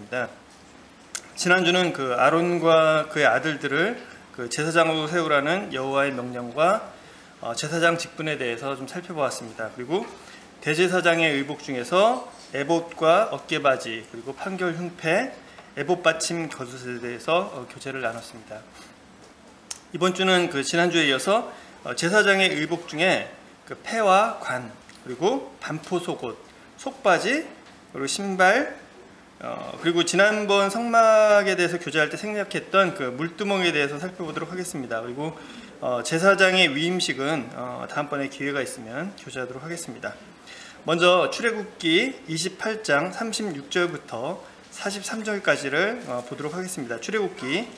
하겠습니다. 지난주는 그 아론과 그의 아들들을 그 제사장으로 세우라는 여호와의 명령과 제사장 직분에 대해서 좀 살펴보았습니다. 그리고 대제사장의 의복 중에서 에봇과 어깨바지, 그리고 판결 흉패, 에봇 받침 겉옷에 대해서 교제를 나눴습니다. 이번 주는 그 지난주에 이어서 제사장의 의복 중에 그 패와 관, 그리고 반포 속옷, 속바지, 그리고 신발, 그리고 지난번 성막에 대해서 교제할 때 생략했던 그 물두멍에 대해서 살펴보도록 하겠습니다. 그리고 제사장의 위임식은 다음번에 기회가 있으면 교제하도록 하겠습니다. 먼저 출애굽기 28장 36절부터 43절까지를 보도록 하겠습니다. 출애굽기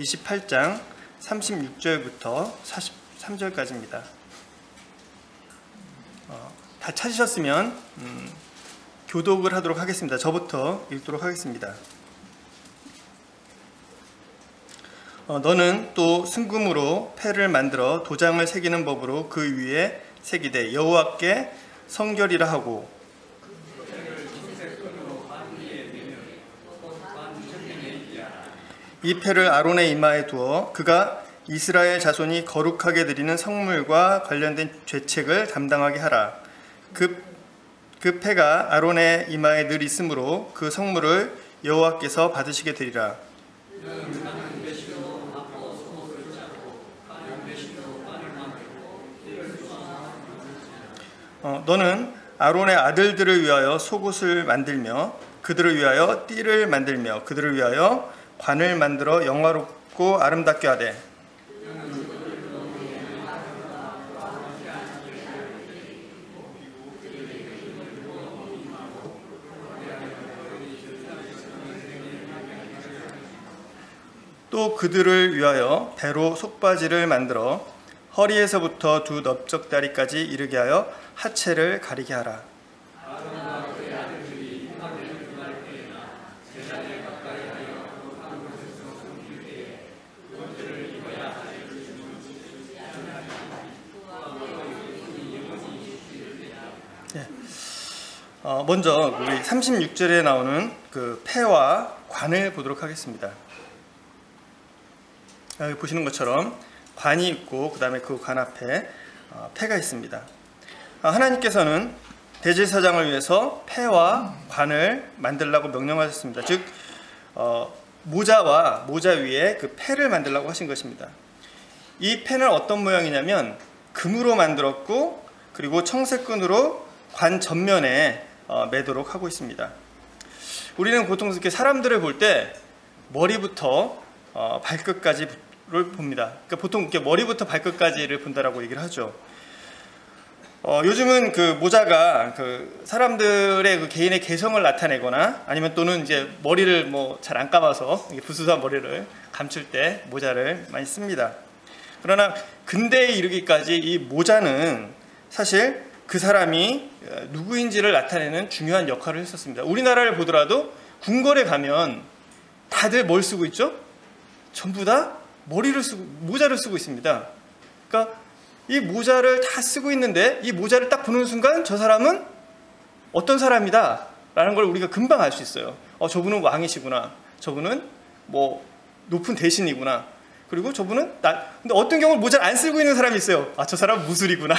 28장 36절부터 43절까지입니다. 다 찾으셨으면 교독을 하도록 하겠습니다. 저부터 읽도록 하겠습니다. 너는 또 순금으로 패를 만들어 도장을 새기는 법으로 그 위에 새기되 여호와께 성결이라 하고, 이 패를 아론의 이마에 두어 그가 이스라엘 자손이 거룩하게 드리는 성물과 관련된 죄책을 담당하게 하라. 그 패가 아론의 이마에 늘 있으므로 그 성물을 여호와께서 받으시게 되리라. 너는 아론의 아들들을 위하여 속옷을 만들며 그들을 위하여 띠를 만들며 그들을 위하여 관을 만들어 영화롭고 아름답게 하되, 또 그들을 위하여 배로 속바지를 만들어 허리에서부터 두 넓적다리까지 이르게 하여 하체를 가리게 하라. 먼저 우리 36절에 나오는 그 패와 관을 보도록 하겠습니다. 여기 보시는 것처럼 관이 있고 그 다음에 그 관 앞에 패가 있습니다. 하나님께서는 대제사장을 위해서 패와 관을 만들라고 명령하셨습니다. 즉 모자와 모자 위에 그 패를 만들라고 하신 것입니다. 이 패는 어떤 모양이냐면 금으로 만들었고, 그리고 청색끈으로 관 전면에 매도록 하고 있습니다. 우리는 보통 이렇게 사람들을 볼 때 머리부터 발끝까지를 봅니다. 그러니까 보통 이렇게 머리부터 발끝까지를 본다라고 얘기를 하죠. 요즘은 그 모자가 그 사람들의 그 개인의 개성을 나타내거나 아니면 또는 이제 머리를 뭐 잘 안 감아서 부스스한 머리를 감출 때 모자를 많이 씁니다. 그러나 근대에 이르기까지 이 모자는 사실 그 사람이 누구인지를 나타내는 중요한 역할을 했었습니다. 우리나라를 보더라도 궁궐에 가면 다들 뭘 쓰고 있죠? 전부 다 머리를 쓰고 모자를 쓰고 있습니다. 그러니까 이 모자를 다 쓰고 있는데 이 모자를 딱 보는 순간 저 사람은 어떤 사람이다 라는 걸 우리가 금방 알 수 있어요. 저분은 왕이시구나, 저분은 뭐 높은 대신이구나, 그리고 저분은 근데 어떤 경우는 모자를 안 쓰고 있는 사람이 있어요. 저 사람은 무술이구나.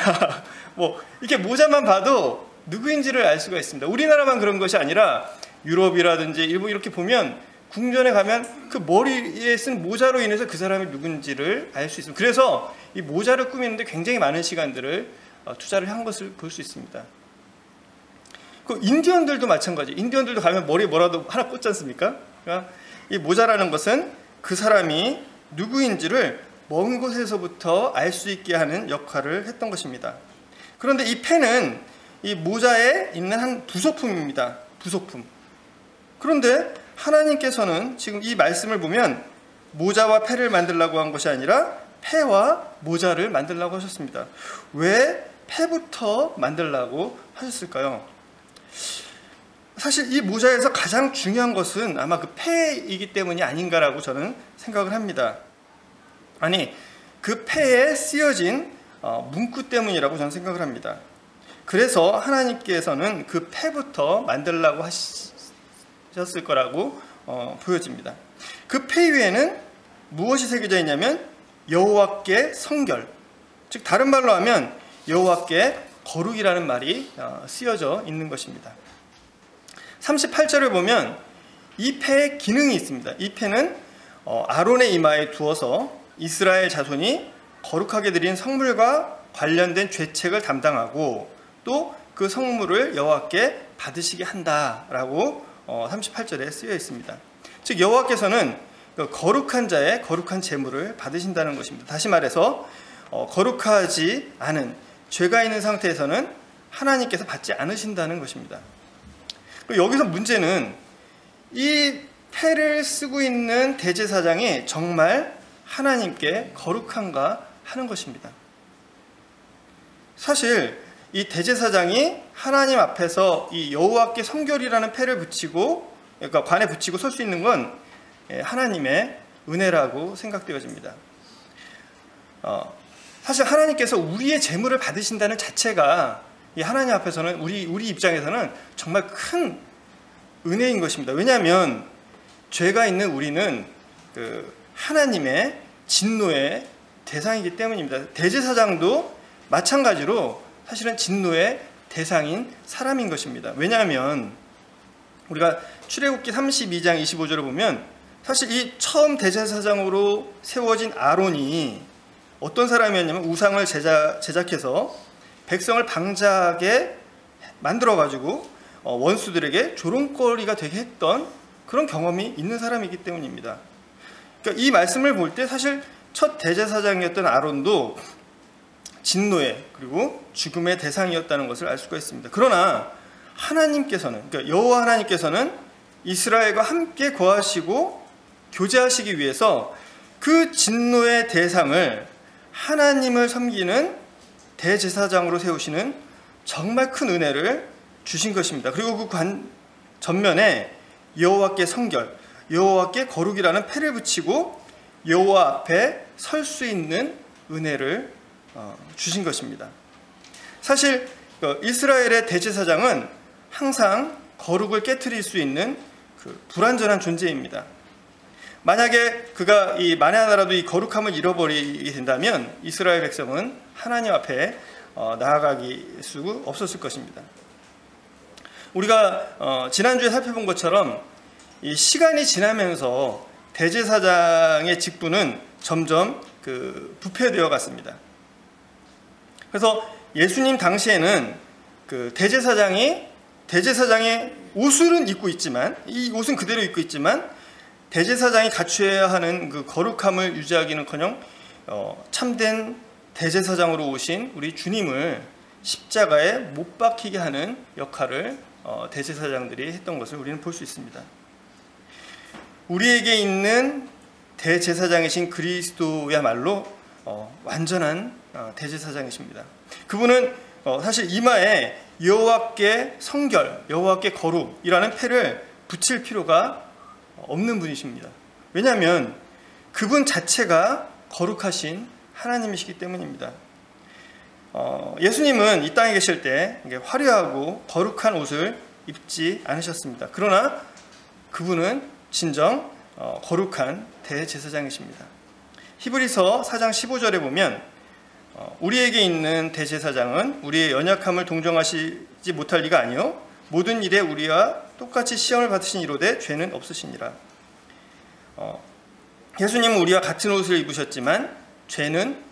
뭐 이렇게 모자만 봐도 누구인지를 알 수가 있습니다. 우리나라만 그런 것이 아니라 유럽이라든지 일본 이렇게 보면 궁전에 가면 그 머리에 쓴 모자로 인해서 그 사람이 누군지를 알 수 있습니다. 그래서 이 모자를 꾸미는데 굉장히 많은 시간들을 투자를 한 것을 볼 수 있습니다. 그 인디언들도 마찬가지. 인디언들도 가면 머리에 뭐라도 하나 꽂지 않습니까? 그러니까 이 모자라는 것은 그 사람이 누구인지를 먼 곳에서부터 알 수 있게 하는 역할을 했던 것입니다. 그런데 이 패는 이 모자에 있는 한 부속품입니다. 부속품. 그런데 하나님께서는 지금 이 말씀을 보면 모자와 패를 만들라고 한 것이 아니라 패와 모자를 만들라고 하셨습니다. 왜 패부터 만들라고 하셨을까요? 사실 이 모자에서 가장 중요한 것은 아마 그 패이기 때문이 아닌가라고 저는 생각을 합니다. 아니, 그 패에 쓰여진 문구 때문이라고 저는 생각을 합니다. 그래서 하나님께서는 그 패부터 만들라고 하셨을 거라고 보여집니다. 그 폐 위에는 무엇이 새겨져 있냐면 여호와께 성결, 즉 다른 말로 하면 여호와께 거룩이라는 말이 쓰여져 있는 것입니다. 38절을 보면 이 폐에 기능이 있습니다. 이 폐는 아론의 이마에 두어서 이스라엘 자손이 거룩하게 드린 성물과 관련된 죄책을 담당하고 또 그 성물을 여호와께 받으시게 한다라고 38절에 쓰여 있습니다. 즉 여호와께서는 거룩한 자의 거룩한 제물을 받으신다는 것입니다. 다시 말해서 거룩하지 않은 죄가 있는 상태에서는 하나님께서 받지 않으신다는 것입니다. 여기서 문제는 이 폐를 쓰고 있는 대제사장이 정말 하나님께 거룩한가 하는 것입니다. 사실 이 대제사장이 하나님 앞에서 이 여호와께 성결이라는 폐를 붙이고, 그러니까 관에 붙이고 설 수 있는 건 하나님의 은혜라고 생각되어집니다. 사실 하나님께서 우리의 제물을 받으신다는 자체가 이 하나님 앞에서는 우리 입장에서는 정말 큰 은혜인 것입니다. 왜냐하면 죄가 있는 우리는 하나님의 진노의 대상이기 때문입니다. 대제사장도 마찬가지로 사실은 진노의 대상인 사람인 것입니다. 왜냐하면 우리가 출애굽기 32장 25절을 보면 사실 이 처음 대제사장으로 세워진 아론이 어떤 사람이었냐면 우상을 제작해서 백성을 방자하게 만들어가지고 원수들에게 조롱거리가 되게 했던 그런 경험이 있는 사람이기 때문입니다. 그러니까 이 말씀을 볼 때 사실 첫 대제사장이었던 아론도 진노의 그리고 죽음의 대상이었다는 것을 알 수가 있습니다. 그러나 하나님께서는, 그러니까 여호와 하나님께서는 이스라엘과 함께 거하시고 교제하시기 위해서 그 진노의 대상을 하나님을 섬기는 대제사장으로 세우시는 정말 큰 은혜를 주신 것입니다. 그리고 그 관 전면에 여호와께 성결, 여호와께 거룩이라는 폐를 붙이고 여호와 앞에 설 수 있는 은혜를 주신 것입니다. 사실 이스라엘의 대제사장은 항상 거룩을 깨트릴 수 있는 불완전한 존재입니다. 만약에 그가 만에 하나라도 이 거룩함을 잃어버리게 된다면 이스라엘 백성은 하나님 앞에 나아가기 수 없었을 것입니다. 우리가 지난주에 살펴본 것처럼 이 시간이 지나면서 대제사장의 직분은 점점 부패되어 갔습니다. 그래서 예수님 당시에는 대제사장의 옷은 입고 있지만, 이 옷은 그대로 입고 있지만 대제사장이 갖춰야 하는 그 거룩함을 유지하기는커녕 참된 대제사장으로 오신 우리 주님을 십자가에 못 박히게 하는 역할을 대제사장들이 했던 것을 우리는 볼 수 있습니다. 우리에게 있는 대제사장이신 그리스도야말로 완전한 대제사장이십니다. 그분은 사실 이마에 여호와께 성결, 여호와께 거룩이라는 폐를 붙일 필요가 없는 분이십니다. 왜냐하면 그분 자체가 거룩하신 하나님이시기 때문입니다. 예수님은 이 땅에 계실 때 화려하고 거룩한 옷을 입지 않으셨습니다. 그러나 그분은 진정 거룩한 대제사장이십니다. 히브리서 4장 15절에 보면 우리에게 있는 대제사장은 우리의 연약함을 동정하시지 못할 리가 아니요 모든 일에 우리와 똑같이 시험을 받으신 이로되 죄는 없으시니라. 예수님은 우리와 같은 옷을 입으셨지만 죄는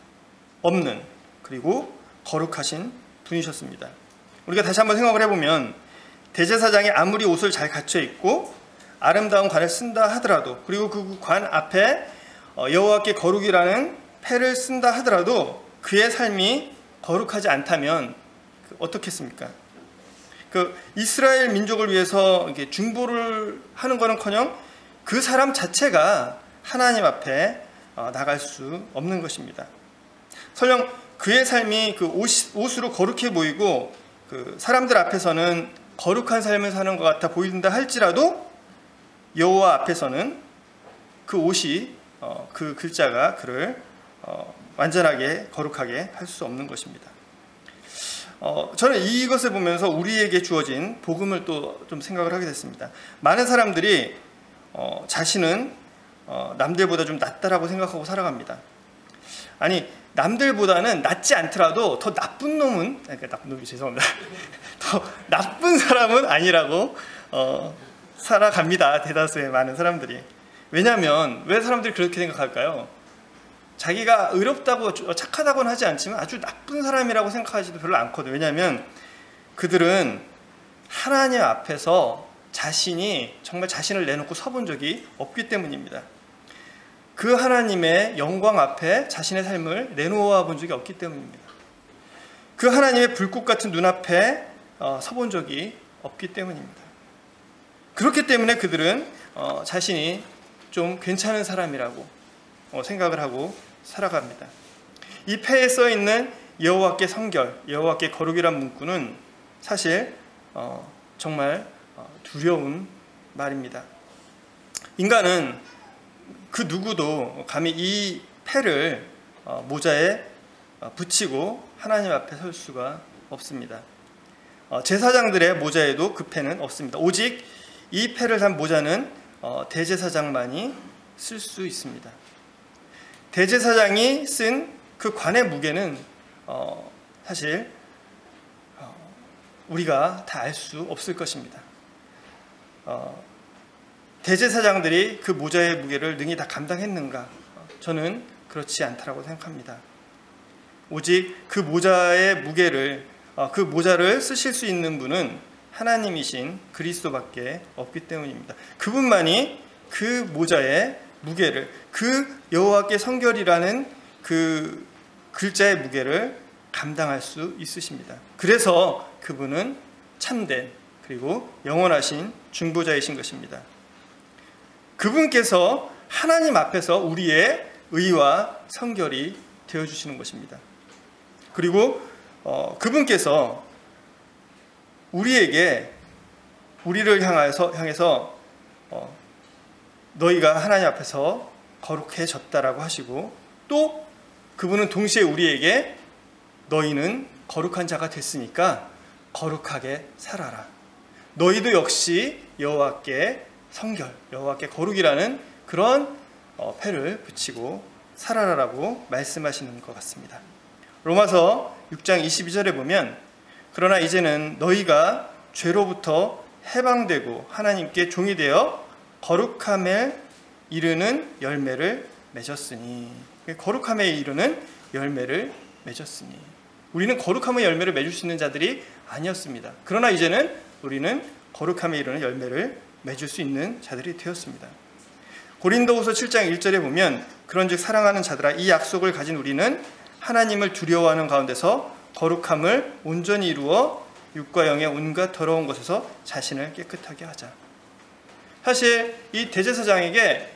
없는, 그리고 거룩하신 분이셨습니다. 우리가 다시 한번 생각을 해보면 대제사장이 아무리 옷을 잘 갖춰 입고 아름다운 관을 쓴다 하더라도, 그리고 그 관 앞에 여호와께 거룩이라는 패를 쓴다 하더라도 그의 삶이 거룩하지 않다면 어떻겠습니까? 이스라엘 민족을 위해서 중보를 하는 것은커녕 그 사람 자체가 하나님 앞에 나갈 수 없는 것입니다. 설령 그의 삶이 옷으로 거룩해 보이고 사람들 앞에서는 거룩한 삶을 사는 것 같아 보인다 할지라도 여호와 앞에서는 그 옷이 그 글자가 그를 완전하게 거룩하게 할 수 없는 것입니다. 저는 이것을 보면서 우리에게 주어진 복음을 또 좀 생각을 하게 됐습니다. 많은 사람들이 자신은 남들보다 좀 낫다라고 생각하고 살아갑니다. 아니, 남들보다는 낫지 않더라도 더 나쁜 놈은, 그러니까 나쁜 놈이 죄송합니다. 더 나쁜 사람은 아니라고 살아갑니다. 대다수의 많은 사람들이. 왜냐하면 왜 사람들이 그렇게 생각할까요? 자기가 의롭다고 착하다고는 하지 않지만 아주 나쁜 사람이라고 생각하지도 별로 않거든요. 왜냐하면 그들은 하나님 앞에서 자신이 정말 자신을 내놓고 서본 적이 없기 때문입니다. 그 하나님의 영광 앞에 자신의 삶을 내놓아 본 적이 없기 때문입니다. 그 하나님의 불꽃 같은 눈앞에 서본 적이 없기 때문입니다. 그렇기 때문에 그들은 자신이 좀 괜찮은 사람이라고 생각을 하고 살아갑니다. 이 패에 써 있는 여호와께 성결, 여호와께 거룩이란 문구는 사실 정말 두려운 말입니다. 인간은 그 누구도 감히 이 패를 모자에 붙이고 하나님 앞에 설 수가 없습니다. 제사장들의 모자에도 그 패는 없습니다. 오직 이 패를 단 모자는 대제사장만이 쓸 수 있습니다. 대제사장이 쓴 그 관의 무게는 사실 우리가 다 알 수 없을 것입니다. 대제사장들이 그 모자의 무게를 능히 다 감당했는가? 저는 그렇지 않다라고 생각합니다. 오직 그 모자의 무게를, 그 모자를 쓰실 수 있는 분은 하나님이신 그리스도밖에 없기 때문입니다. 그분만이 그 모자의 무게를, 그 여호와께 성결이라는 그 글자의 무게를 감당할 수 있으십니다. 그래서 그분은 참된 그리고 영원하신 중보자이신 것입니다. 그분께서 하나님 앞에서 우리의 의와 성결이 되어주시는 것입니다. 그리고 그분께서 우리를 향해서 너희가 하나님 앞에서 거룩해졌다라고 하시고, 또 그분은 동시에 우리에게 너희는 거룩한 자가 됐으니까 거룩하게 살아라. 너희도 역시 여호와께 성결, 여호와께 거룩이라는 그런 패를 붙이고 살아라라고 말씀하시는 것 같습니다. 로마서 6장 22절에 보면 그러나 이제는 너희가 죄로부터 해방되고 하나님께 종이 되어 거룩함에 이르는 열매를 맺었으니, 거룩함에 이르는 열매를 맺었으니, 우리는 거룩함의 열매를 맺을 수 있는 자들이 아니었습니다. 그러나 이제는 우리는 거룩함에 이르는 열매를 맺을 수 있는 자들이 되었습니다. 고린도후서 7장 1절에 보면 그런즉 사랑하는 자들아, 이 약속을 가진 우리는 하나님을 두려워하는 가운데서 거룩함을 온전히 이루어 육과 영의 온갖 더러운 것에서 자신을 깨끗하게 하자. 사실 이 대제사장에게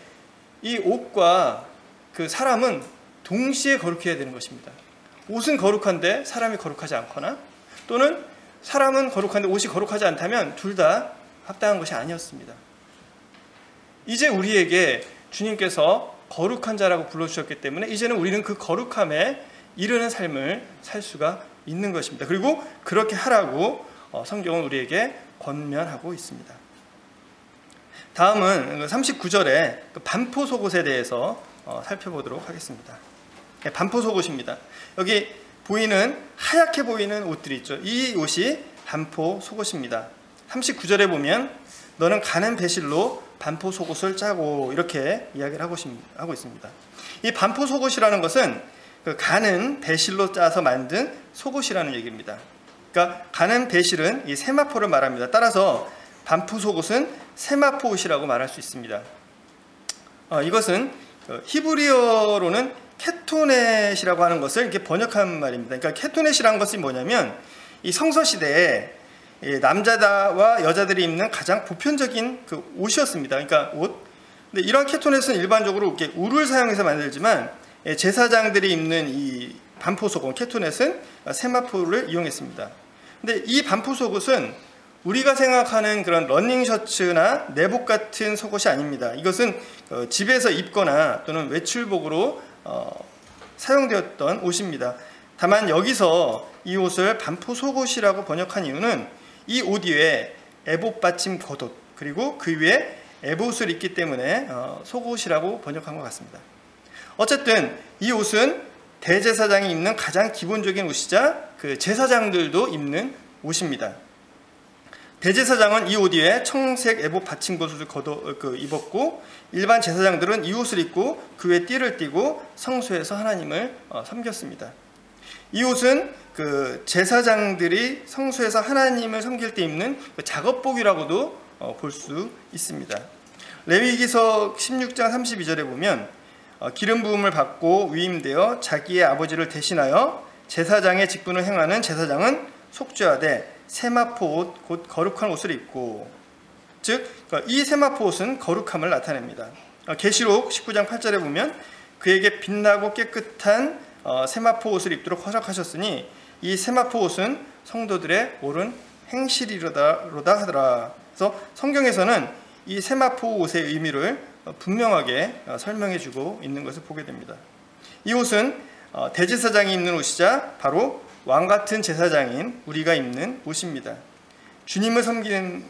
이 옷과 그 사람은 동시에 거룩해야 되는 것입니다. 옷은 거룩한데 사람이 거룩하지 않거나, 또는 사람은 거룩한데 옷이 거룩하지 않다면 둘 다 합당한 것이 아니었습니다. 이제 우리에게 주님께서 거룩한 자라고 불러주셨기 때문에 이제는 우리는 그 거룩함에 이르는 삶을 살 수가 있는 것입니다. 그리고 그렇게 하라고 성경은 우리에게 권면하고 있습니다. 다음은 39절에 반포 속옷에 대해서 살펴보도록 하겠습니다. 반포 속옷입니다. 여기 보이는 하얗게 보이는 옷들이 있죠. 이 옷이 반포 속옷입니다. 39절에 보면 너는 가는 배실로 반포 속옷을 짜고, 이렇게 이야기를 하고 있습니다. 이 반포 속옷이라는 것은 그 가는 배실로 짜서 만든 속옷이라는 얘기입니다. 그러니까 가는 배실은 이 세마포를 말합니다. 따라서 반포 속옷은 세마포 옷이라고 말할 수 있습니다. 이것은 히브리어로는 케토넷이라고 하는 것을 이렇게 번역한 말입니다. 그러니까 케토넷이라는 것이 뭐냐면 이 성서시대에 남자와 여자들이 입는 가장 보편적인 그 옷이었습니다. 그러니까 옷. 근데 이런 케토넷은 일반적으로 이렇게 울을 사용해서 만들지만 제사장들이 입는 이 반포 속옷 케토넷은 세마포를 이용했습니다. 근데 이 반포 속옷은 우리가 생각하는 그런 러닝 셔츠나 내복 같은 속옷이 아닙니다. 이것은 집에서 입거나 또는 외출복으로 사용되었던 옷입니다. 다만 여기서 이 옷을 반포 속옷이라고 번역한 이유는 이 옷 위에 에봇 받침 겉옷, 그리고 그 위에 에봇을 입기 때문에 속옷이라고 번역한 것 같습니다. 어쨌든 이 옷은 대제사장이 입는 가장 기본적인 옷이자 그 제사장들도 입는 옷입니다. 대제사장은 이 옷 위에 청색 에봇 받침 겉옷을 입었고, 일반 제사장들은 이 옷을 입고 그 위에 띠를 띠고 성소에서 하나님을 섬겼습니다. 이 옷은 그 제사장들이 성소에서 하나님을 섬길 때 입는 그 작업복이라고도 볼 수 있습니다. 레위기서 16장 32절에 보면 기름 부음을 받고 위임되어 자기의 아버지를 대신하여 제사장의 직분을 행하는 제사장은 속죄하되 세마포 옷 곧 거룩한 옷을 입고, 즉 이 세마포 옷은 거룩함을 나타냅니다. 계시록 19장 8절에 보면 그에게 빛나고 깨끗한 세마포 옷을 입도록 허락하셨으니 이 세마포 옷은 성도들의 옳은 행실이로다 하더라. 그래서 성경에서는 이 세마포 옷의 의미를 분명하게 설명해 주고 있는 것을 보게 됩니다. 이 옷은 대제사장이 입는 옷이자 바로 왕같은 제사장인 우리가 입는 옷입니다. 주님을 섬기는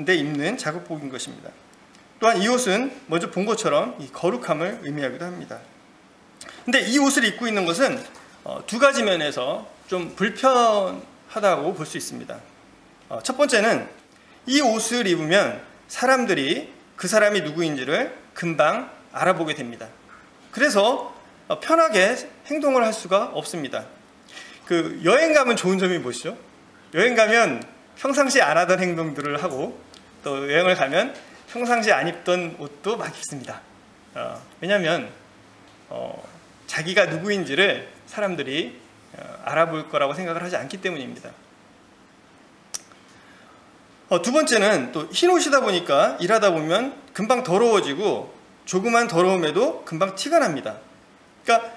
데 입는 작업복인 것입니다. 또한 이 옷은 먼저 본 것처럼 이 거룩함을 의미하기도 합니다. 근데 이 옷을 입고 있는 것은 두 가지 면에서 좀 불편하다고 볼 수 있습니다. 첫 번째는 이 옷을 입으면 사람들이 그 사람이 누구인지를 금방 알아보게 됩니다. 그래서 편하게 행동을 할 수가 없습니다. 그 여행 가면 좋은 점이 뭐죠? 여행 가면 평상시 안 하던 행동들을 하고, 또 여행을 가면 평상시 안 입던 옷도 막 입습니다. 왜냐하면 자기가 누구인지를 사람들이 알아볼 거라고 생각을 하지 않기 때문입니다. 두 번째는 또 흰 옷이다 보니까 일하다 보면 금방 더러워지고 조그만 더러움에도 금방 티가 납니다. 그러니까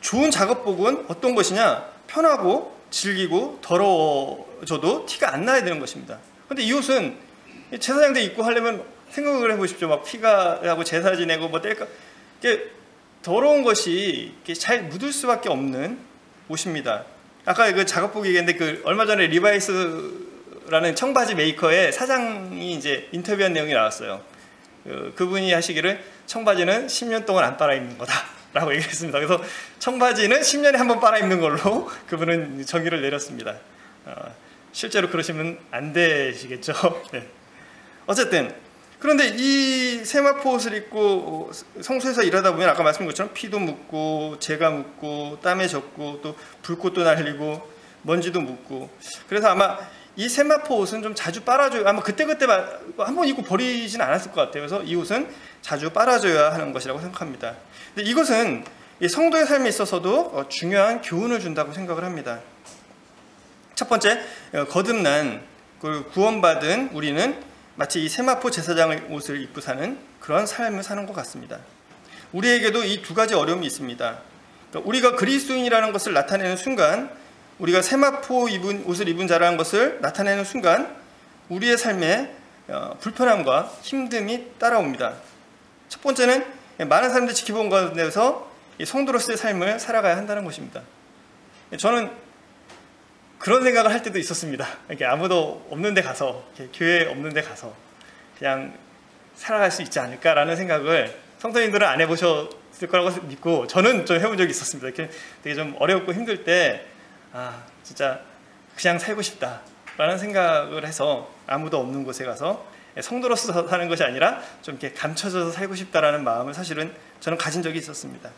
좋은 작업복은 어떤 것이냐? 편하고 질기고 더러워져도 티가 안 나야 되는 것입니다. 그런데 이 옷은 제사장들 입고 하려면 생각을 해보십시오. 막 피가 나고 제사 지내고 뭐 뗄까, 이게 더러운 것이 이렇게 잘 묻을 수밖에 없는 옷입니다. 아까 그 작업복 얘기했는데 그 얼마 전에 리바이스라는 청바지 메이커의 사장이 이제 인터뷰한 내용이 나왔어요. 그분이 하시기를 청바지는 10년 동안 안 빨아 입는 거다 라고 얘기했습니다. 그래서 청바지는 10년에 한 번 빨아 입는 걸로 그분은 정의를 내렸습니다. 실제로 그러시면 안 되시겠죠. 네. 어쨌든 그런데 이 세마포 옷을 입고 성소에서 일하다 보면 아까 말씀드린 것처럼 피도 묻고 재가 묻고 땀에 젖고 또 불꽃도 날리고 먼지도 묻고, 그래서 아마 이 세마포 옷은 좀 자주 빨아줘야, 아마 그때그때 한 번 입고 버리진 않았을 것 같아요. 그래서 이 옷은 자주 빨아줘야 하는 것이라고 생각합니다. 근데 이것은 성도의 삶에 있어서도 중요한 교훈을 준다고 생각을 합니다. 첫 번째, 거듭난 구원받은 우리는 마치 이 세마포 제사장의 옷을 입고 사는 그런 삶을 사는 것 같습니다. 우리에게도 이 두 가지 어려움이 있습니다. 그러니까 우리가 그리스도인이라는 것을 나타내는 순간, 우리가 세마포 옷을 입은 자라는 것을 나타내는 순간 우리의 삶에 불편함과 힘듦이 따라옵니다. 첫 번째는 많은 사람들이 지켜본 가운데서 성도로서의 삶을 살아가야 한다는 것입니다. 저는 그런 생각을 할 때도 있었습니다. 이렇게 아무도 없는 데 가서, 교회 없는 데 가서 그냥 살아갈 수 있지 않을까라는 생각을, 성도님들은 안 해보셨을 거라고 믿고 저는 좀 해본 적이 있었습니다. 이렇게 되게 좀 어렵고 힘들 때 진짜 그냥 살고 싶다라는 생각을 해서 아무도 없는 곳에 가서 성도로서 사는 것이 아니라 좀 이렇게 감춰져서 살고 싶다라는 마음을 사실은 저는 가진 적이 있었습니다.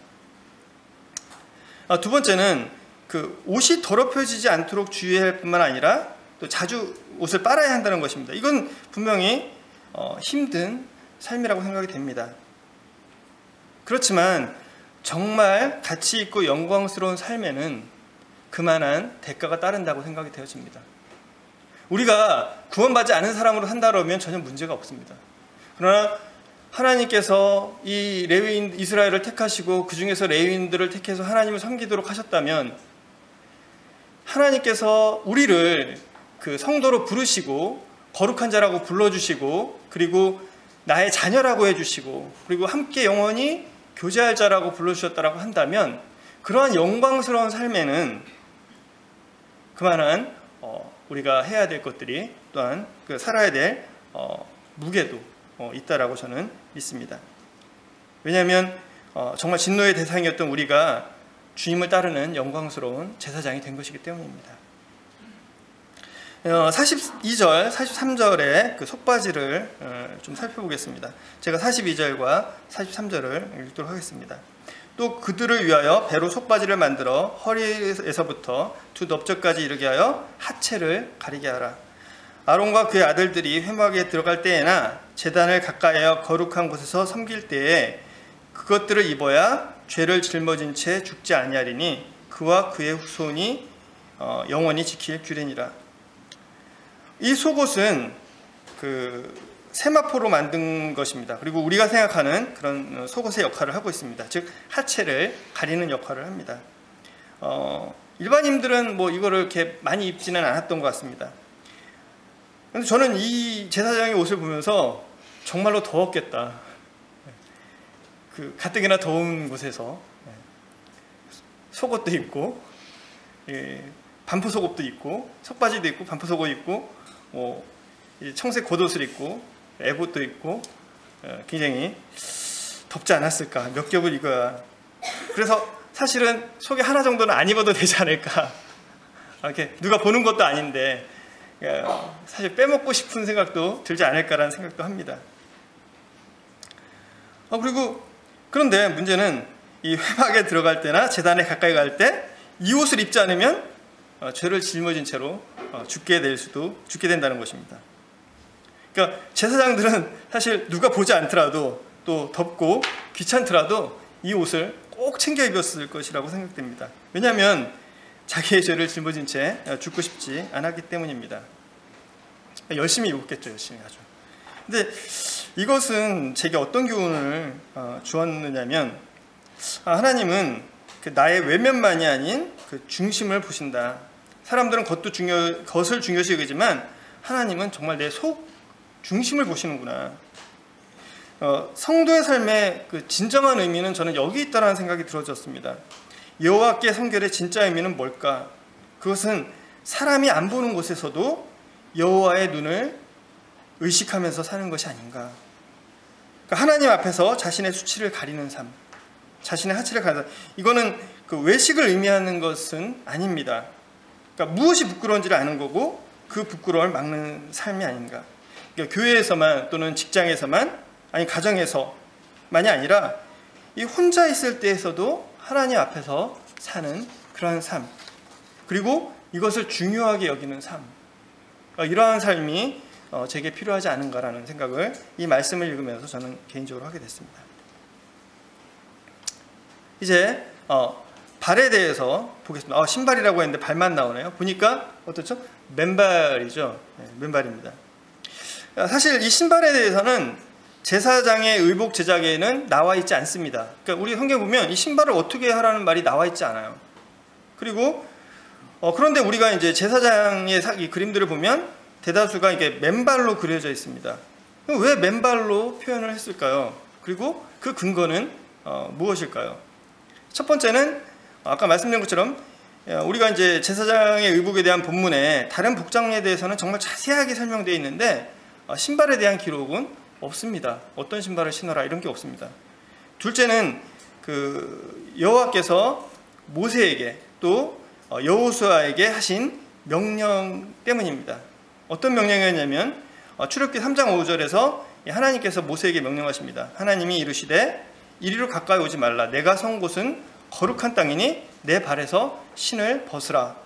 두 번째는 그 옷이 더럽혀지지 않도록 주의해야 할 뿐만 아니라 또 자주 옷을 빨아야 한다는 것입니다. 이건 분명히 힘든 삶이라고 생각이 됩니다. 그렇지만 정말 가치 있고 영광스러운 삶에는 그만한 대가가 따른다고 생각이 되어집니다. 우리가 구원받지 않은 사람으로 산다면 전혀 문제가 없습니다. 그러나 하나님께서 이 레위인 이스라엘을 택하시고 그 중에서 레위인들을 택해서 하나님을 섬기도록 하셨다면, 하나님께서 우리를 그 성도로 부르시고 거룩한 자라고 불러주시고 그리고 나의 자녀라고 해주시고 그리고 함께 영원히 교제할 자라고 불러주셨다라고 한다면, 그러한 영광스러운 삶에는 그만한 우리가 해야 될 것들이, 또한 살아야 될 무게도 있다라고 저는 믿습니다. 왜냐하면 정말 진노의 대상이었던 우리가 주님을 따르는 영광스러운 제사장이 된 것이기 때문입니다. 42절, 43절의 그 속바지를 좀 살펴보겠습니다. 제가 42절과 43절을 읽도록 하겠습니다. 또 그들을 위하여 배로 속바지를 만들어 허리에서부터 두 넓적까지 이르게 하여 하체를 가리게 하라. 아론과 그의 아들들이 회막에 들어갈 때에나 제단을 가까이하여 거룩한 곳에서 섬길 때에 그것들을 입어야 죄를 짊어진 채 죽지 아니하리니 그와 그의 후손이 영원히 지킬 규례니라. 이 속옷은 그 세마포로 만든 것입니다. 그리고 우리가 생각하는 그런 속옷의 역할을 하고 있습니다. 즉 하체를 가리는 역할을 합니다. 일반인들은 뭐 이거를 이렇게 많이 입지는 않았던 것 같습니다. 근데 저는 이 제사장의 옷을 보면서 정말로 더웠겠다. 그 가뜩이나 더운 곳에서 속옷도 입고 반포 속옷도 입고 속바지도 입고 반포 속옷 입고 청색 겉옷을 입고 애봇도 입고 굉장히 덥지 않았을까. 몇 겹을 입어야. 그래서 사실은 속에 하나 정도는 안 입어도 되지 않을까. 이렇게 누가 보는 것도 아닌데 사실 빼먹고 싶은 생각도 들지 않을까라는 생각도 합니다. 그런데 문제는 이 회막에 들어갈 때나 제단에 가까이 갈 때 이 옷을 입지 않으면 죄를 짊어진 채로 죽게 된다는 것입니다. 그러니까 제사장들은 사실 누가 보지 않더라도 또 덥고 귀찮더라도 이 옷을 꼭 챙겨 입었을 것이라고 생각됩니다. 왜냐하면 자기의 죄를 짊어진 채 죽고 싶지 않았기 때문입니다. 열심히 입었겠죠. 열심히 아주. 근데 이것은 제게 어떤 교훈을 주었느냐면 하나님은 그 나의 외면만이 아닌 그 중심을 보신다. 사람들은 겉을 중요시 여기지만 하나님은 정말 내 속 중심을 보시는구나. 성도의 삶의 그 진정한 의미는 저는 여기 있다라는 생각이 들어졌습니다. 여호와께 성결의 진짜 의미는 뭘까? 그것은 사람이 안 보는 곳에서도 여호와의 눈을 의식하면서 사는 것이 아닌가. 그러니까 하나님 앞에서 자신의 수치를 가리는 삶, 자신의 하체를 가리는 삶. 이거는 그 외식을 의미하는 것은 아닙니다. 그러니까 무엇이 부끄러운지를 아는 거고 그 부끄러움을 막는 삶이 아닌가. 그러니까 교회에서만 또는 직장에서만 아니 가정에서만이 아니라 이 혼자 있을 때에서도 하나님 앞에서 사는 그러한 삶, 그리고 이것을 중요하게 여기는 삶, 이러한 삶이 제게 필요하지 않은가라는 생각을 이 말씀을 읽으면서 저는 개인적으로 하게 됐습니다. 이제 발에 대해서 보겠습니다. 신발이라고 했는데 발만 나오네요. 보니까 어떻죠? 맨발이죠. 네, 맨발입니다. 사실 이 신발에 대해서는 제사장의 의복 제작에는 나와 있지 않습니다. 그러니까 우리 성경 보면 이 신발을 어떻게 하라는 말이 나와 있지 않아요. 그리고 그런데 우리가 이제 제사장의 이 그림들을 보면 대다수가 이게 맨발로 그려져 있습니다. 왜 맨발로 표현을 했을까요? 그리고 그 근거는 무엇일까요? 첫 번째는 아까 말씀드린 것처럼 우리가 이제 제사장의 의복에 대한 본문에 다른 복장에 대해서는 정말 자세하게 설명되어 있는데 신발에 대한 기록은 없습니다. 어떤 신발을 신어라 이런 게 없습니다. 둘째는 그 여호와께서 모세에게 또 여호수아에게 하신 명령 때문입니다. 어떤 명령이었냐면 출애굽기 3장 5절에서 하나님께서 모세에게 명령하십니다. 하나님이 이르시되 이리로 가까이 오지 말라. 내가 선 곳은 거룩한 땅이니 내 발에서 신을 벗으라.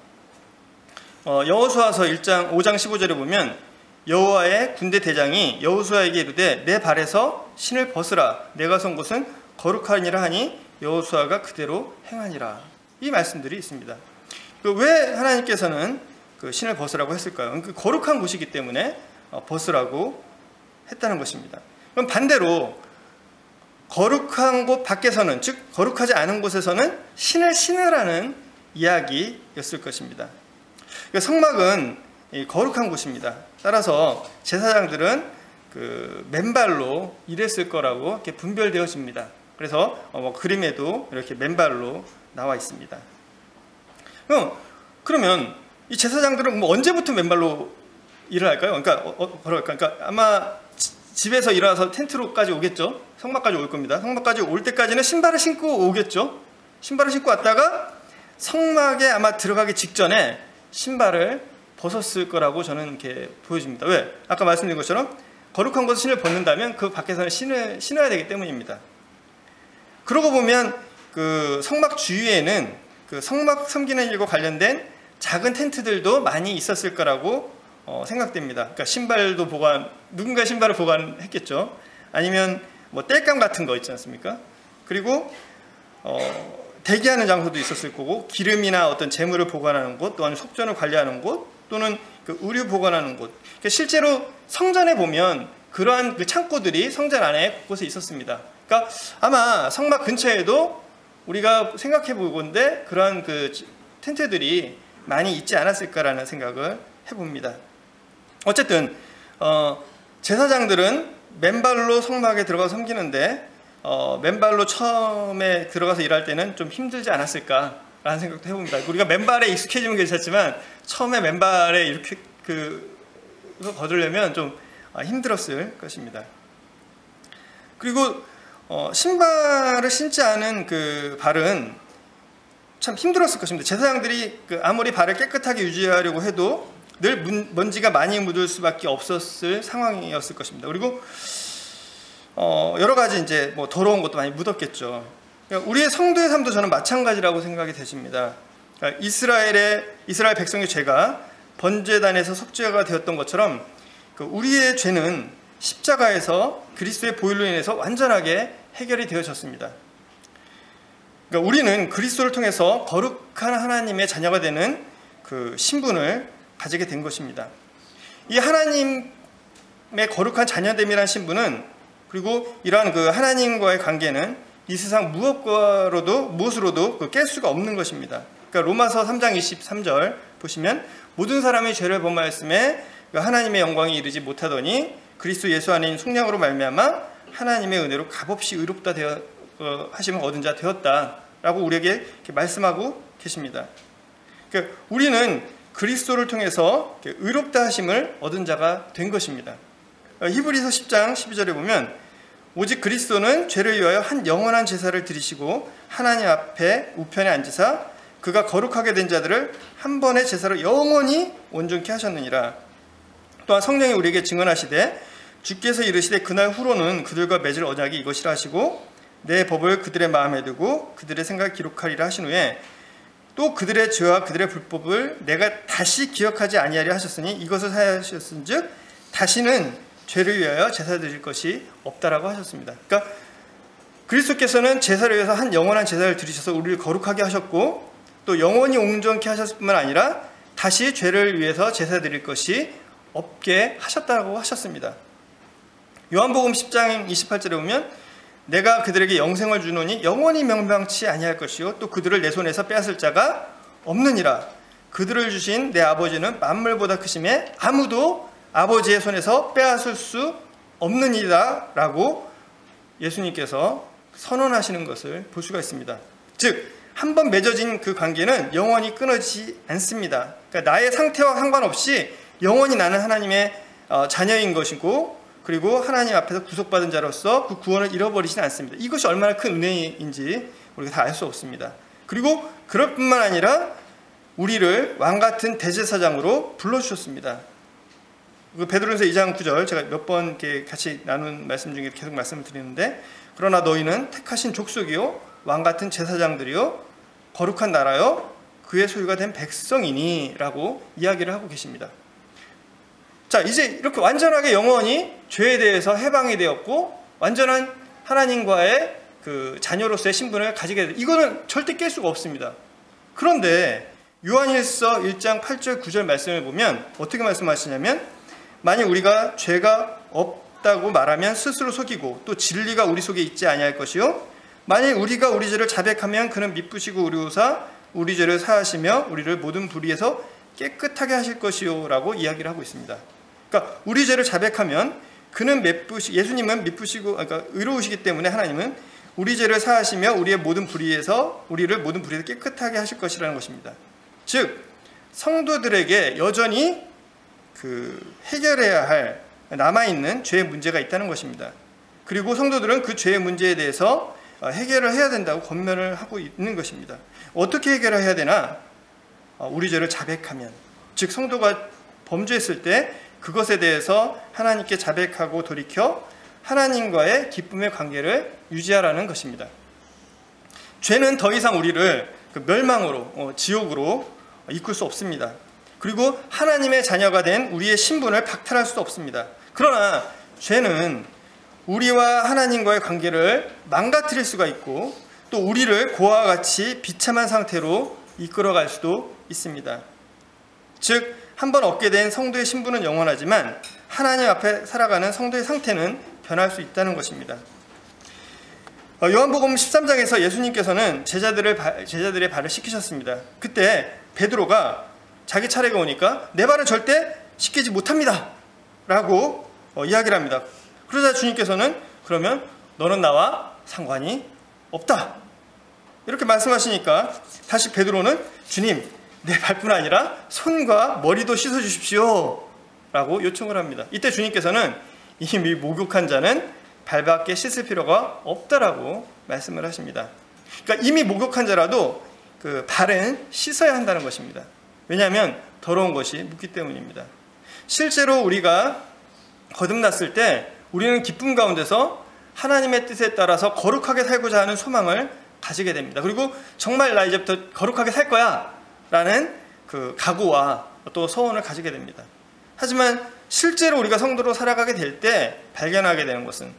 여호수아서 5장 15절에 보면 여호와의 군대 대장이 여호수아에게 이르되 내 발에서 신을 벗으라. 내가 선 곳은 거룩하니라 하니 여호수아가 그대로 행하니라. 이 말씀들이 있습니다. 왜 하나님께서는 그 신을 벗으라고 했을까요? 그 거룩한 곳이기 때문에 벗으라고 했다는 것입니다. 그럼 반대로 거룩한 곳 밖에서는, 즉 거룩하지 않은 곳에서는 신을 신으라는 이야기였을 것입니다. 성막은 거룩한 곳입니다. 따라서 제사장들은 그 맨발로 일했을 거라고 이렇게 분별되어집니다. 그래서 그림에도 이렇게 맨발로 나와 있습니다. 그러면 이 제사장들은 언제부터 맨발로 일을 할까요? 그러니까 아마 집에서 일어나서 텐트로까지 오겠죠. 성막까지 올 겁니다. 성막까지 올 때까지는 신발을 신고 오겠죠. 신발을 신고 왔다가 성막에 아마 들어가기 직전에 신발을 벗었을 거라고 저는 이렇게 보여집니다. 왜? 아까 말씀드린 것처럼 거룩한 곳에서 신을 벗는다면 그 밖에서는 신어야 되기 때문입니다. 그러고 보면 그 성막 주위에는 그 성막 섬기는 일과 관련된 작은 텐트들도 많이 있었을 거라고 생각됩니다. 그러니까 신발도 누군가 신발을 보관했겠죠. 아니면 뭐 땔감 같은 거 있지 않습니까? 그리고 대기하는 장소도 있었을 거고, 기름이나 어떤 재물을 보관하는 곳, 또한 속전을 관리하는 곳, 또는 그 의류 보관하는 곳. 그러니까 실제로 성전에 보면 그러한 그 창고들이 성전 안에 곳곳에 있었습니다. 그러니까 아마 성막 근처에도 우리가 생각해 보건대 그러한 그 텐트들이 많이 있지 않았을까라는 생각을 해봅니다. 어쨌든 제사장들은 맨발로 성막에 들어가서 섬기는데 맨발로 처음에 들어가서 일할 때는 좀 힘들지 않았을까라는 생각도 해봅니다. 우리가 맨발에 익숙해지면 괜찮지만 처음에 맨발에 이렇게 걷으려면 좀 힘들었을 것입니다. 그리고 신발을 신지 않은 그 발은 참 힘들었을 것입니다. 제사장들이 아무리 발을 깨끗하게 유지하려고 해도 늘 먼지가 많이 묻을 수밖에 없었을 상황이었을 것입니다. 그리고 여러 가지 이제 뭐 더러운 것도 많이 묻었겠죠. 그러니까 우리의 성도의 삶도 저는 마찬가지라고 생각이 되십니다. 그러니까 이스라엘 백성의 죄가 번제단에서 속죄가 되었던 것처럼 우리의 죄는 십자가에서 그리스도의 보혈로 인해서 완전하게 해결이 되어졌습니다. 그러니까 우리는 그리스도를 통해서 거룩한 하나님의 자녀가 되는 그 신분을 가지게 된 것입니다. 이 하나님의 거룩한 자녀됨이라는 신분은, 그리고 이러한 그 하나님과의 관계는 이 세상 무엇으로도 깰 수가 없는 것입니다. 그러니까 로마서 3장 23절 보시면 모든 사람이 죄를 범하였음에 하나님의 영광이 이르지 못하더니 그리스도 예수 안에 있는 속량으로 말미암아 하나님의 은혜로 값없이 의롭다 하심을 얻은 자 되었다라고 우리에게 이렇게 말씀하고 계십니다. 그러니까 우리는 그리스도를 통해서 의롭다 하심을 얻은 자가 된 것입니다. 히브리서 10장 12절에 보면 오직 그리스도는 죄를 위하여 한 영원한 제사를 드리시고 하나님 앞에 우편에 앉으사 그가 거룩하게 된 자들을 한 번의 제사로 영원히 온전케 하셨느니라. 또한 성령이 우리에게 증언하시되 주께서 이르시되 그날 후로는 그들과 맺을 언약이 이것이라 하시고 내 법을 그들의 마음에 두고 그들의 생각을 기록하리라 하신 후에 또 그들의 죄와 그들의 불법을 내가 다시 기억하지 아니하리라 하셨으니 이것을 하셨은즉 다시는 죄를 위하여 제사 드릴 것이 없다라고 하셨습니다. 그러니까 그리스도께서는 제사를 위해서 한 영원한 제사를 드리셔서 우리를 거룩하게 하셨고 또 영원히 온전케 하셨을 뿐만 아니라 다시 죄를 위해서 제사 드릴 것이 없게 하셨다고 하셨습니다. 요한복음 10장 28절에 보면 내가 그들에게 영생을 주노니 영원히 멸망치 아니할 것이요 또 그들을 내 손에서 빼앗을 자가 없느니라. 그들을 주신 내 아버지는 만물보다 크심에 아무도 아버지의 손에서 빼앗을 수 없느니라 라고 예수님께서 선언하시는 것을 볼 수가 있습니다. 즉 한번 맺어진 그 관계는 영원히 끊어지지 않습니다. 그러니까 나의 상태와 상관없이 영원히 나는 하나님의 자녀인 것이고, 그리고 하나님 앞에서 구속받은 자로서 그 구원을 잃어버리지는 않습니다. 이것이 얼마나 큰 은혜인지 우리가 다 알 수 없습니다. 그리고 그럴 뿐만 아니라 우리를 왕같은 대제사장으로 불러주셨습니다. 베드로전서 2장 9절 제가 몇 번 같이 나눈 말씀 중에 계속 말씀을 드리는데 그러나 너희는 택하신 족속이요 왕같은 제사장들이요 거룩한 나라요 그의 소유가 된 백성이니 라고 이야기를 하고 계십니다. 자, 이제 이렇게 완전하게 영원히 죄에 대해서 해방이 되었고 완전한 하나님과의 그 자녀로서의 신분을 가지게 돼. 이거는 절대 깰 수가 없습니다. 그런데 요한일서 1장 8절 9절 말씀을 보면 어떻게 말씀하시냐면 만일 우리가 죄가 없다고 말하면 스스로 속이고 또 진리가 우리 속에 있지 아니할 것이요 만일 우리가 우리 죄를 자백하면 그는 미쁘시고 우리오사 우리 죄를 사하시며 우리를 모든 불의에서 깨끗하게 하실 것이요 라고 이야기를 하고 있습니다. 그러니까 우리 죄를 자백하면 그는 예수님은 미쁘시고 그러니까 의로우시기 때문에 하나님은 우리 죄를 사하시며 우리의 모든 불의에서 우리를 모든 불의에서 깨끗하게 하실 것이라는 것입니다. 즉 성도들에게 여전히 해결해야 할 남아있는 죄의 문제가 있다는 것입니다. 그리고 성도들은 그 죄의 문제에 대해서 해결을 해야 된다고 권면을 하고 있는 것입니다. 어떻게 해결을 해야 되나? 우리 죄를 자백하면, 즉 성도가 범죄했을 때 그것에 대해서 하나님께 자백하고 돌이켜 하나님과의 기쁨의 관계를 유지하라는 것입니다. 죄는 더 이상 우리를 멸망으로, 지옥으로 이끌 수 없습니다. 그리고 하나님의 자녀가 된 우리의 신분을 박탈할 수도 없습니다. 그러나 죄는 우리와 하나님과의 관계를 망가뜨릴 수가 있고 또 우리를 고아와 같이 비참한 상태로 이끌어갈 수도 있습니다. 즉, 한번 얻게 된 성도의 신분은 영원하지만 하나님 앞에 살아가는 성도의 상태는 변할 수 있다는 것입니다. 요한복음 13장에서 예수님께서는 제자들의 발을 씻기셨습니다. 그때 베드로가 자기 차례가 오니까 내 발은 절대 씻기지 못합니다 라고 이야기를 합니다. 그러자 주님께서는 그러면 너는 나와 상관이 없다 이렇게 말씀하시니까 다시 베드로는 주님, 내 발뿐 아니라 손과 머리도 씻어주십시오 라고 요청을 합니다. 이때 주님께서는 이미 목욕한 자는 발밖에 씻을 필요가 없다라고 말씀을 하십니다. 그러니까 이미 목욕한 자라도 그 발은 씻어야 한다는 것입니다. 왜냐하면 더러운 것이 묻기 때문입니다. 실제로 우리가 거듭났을 때 우리는 기쁨 가운데서 하나님의 뜻에 따라서 거룩하게 살고자 하는 소망을 가지게 됩니다. 그리고 정말 나 이제부터 거룩하게 살 거야 라는 그 각오와 또 소원을 가지게 됩니다. 하지만 실제로 우리가 성도로 살아가게 될 때 발견하게 되는 것은,